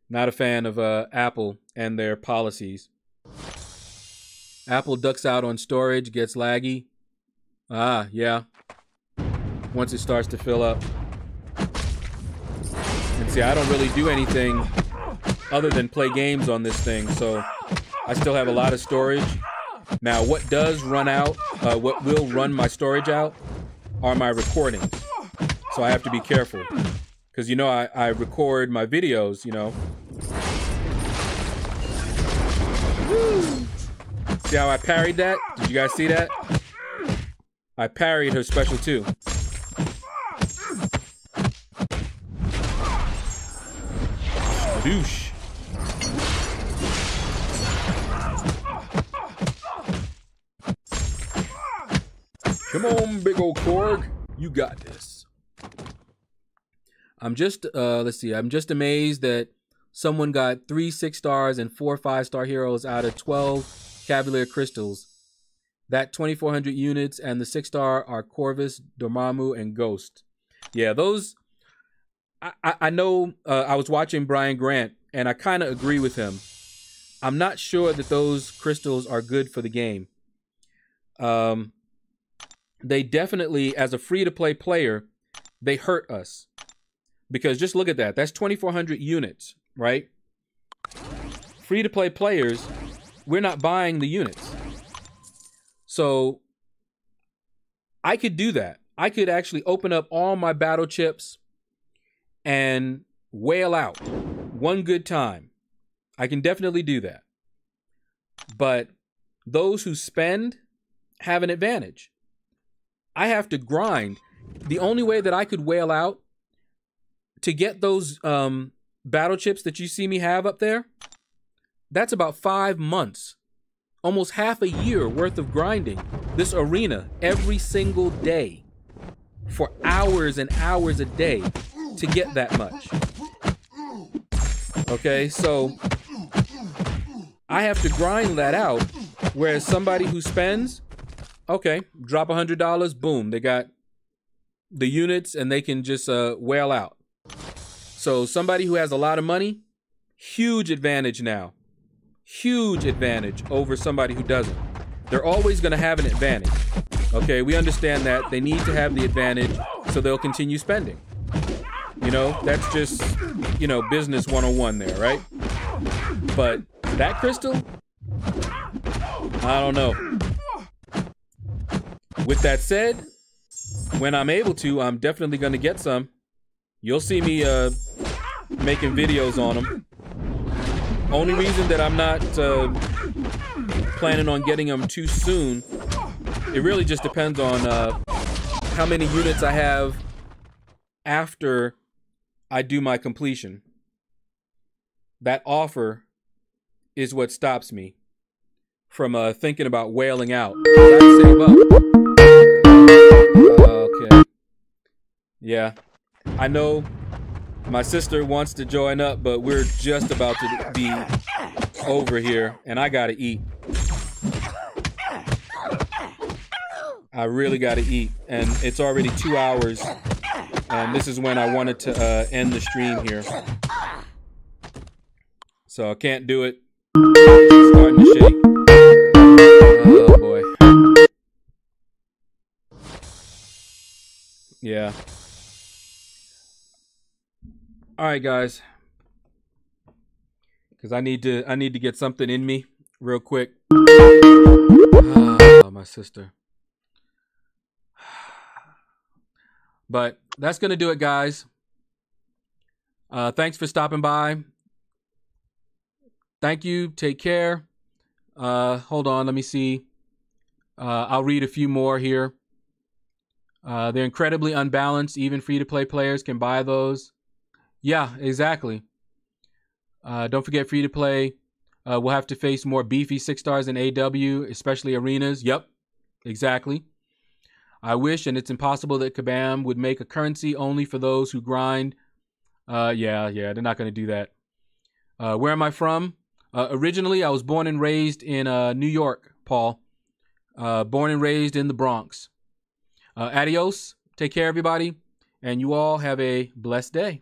Not a fan of Apple and their policies. Apple ducks out on storage, gets laggy. Ah, yeah. Once it starts to fill up. And see, I don't really do anything other than play games on this thing, so I still have a lot of storage. Now, what does run out, what will run my storage out, are my recordings. So I have to be careful. Because, you know, I record my videos, you know. Woo! See how I parried that? Did you guys see that? I parried her special too. Douche. Come on, big old Korg. You got this. I'm just, let's see. I'm just amazed that someone got 3 6-stars and 4 5-star heroes out of 12 Cavalier crystals. That 2,400 units and the 6-star are Corvus, Dormammu, and Ghost. Yeah, those... I know I was watching Brian Grant, and I kind of agree with him. I'm not sure that those crystals are good for the game. They definitely, as a free-to-play player, they hurt us. Because just look at that. That's 2,400 units, right? Free-to-play players, we're not buying the units. So I could do that. I could actually open up all my battle chips and wail out one good time. I can definitely do that. But those who spend have an advantage. I have to grind. The only way that I could wail out to get those battle chips that you see me have up there, that's about 5 months. Almost half a year worth of grinding this arena every single day for hours and hours a day to get that much. Okay, so I have to grind that out, whereas somebody who spends, okay, drop $100, boom, they got the units and they can just wail out. So somebody who has a lot of money, huge advantage now. Huge advantage over somebody who doesn't. They're always going to have an advantage. Okay, we understand that. They need to have the advantage so they'll continue spending. You know, that's just, you know, business 101 there, right? But that crystal, I don't know. With that said, when I'm able to, I'm definitely going to get some. You'll see me making videos on them. Only reason that I'm not planning on getting them too soon, it really just depends on how many units I have after I do my completion. That offer is what stops me from thinking about wailing out. I gotta save up. Okay. Yeah. I know my sister wants to join up, but we're just about to be over here, and I gotta eat. I really gotta eat, and it's already 2 hours, and this is when I wanted to end the stream here. So I can't do it. It's starting to shake. Oh boy. Yeah. All right, guys. Because I need to get something in me real quick. Oh, my sister. But that's gonna do it, guys. Thanks for stopping by. Thank you. Take care. Hold on. Let me see. I'll read a few more here. They're incredibly unbalanced. Even free-to-play players can buy those. Yeah, exactly. Don't forget free-to-play. We'll have to face more beefy 6 stars in AW, especially arenas. Yep, exactly. I wish, and it's impossible, that Kabam would make a currency only for those who grind. Yeah, they're not going to do that. Where am I from? Originally, I was born and raised in New York, Paul. Born and raised in the Bronx. Adios. Take care, everybody. And you all have a blessed day.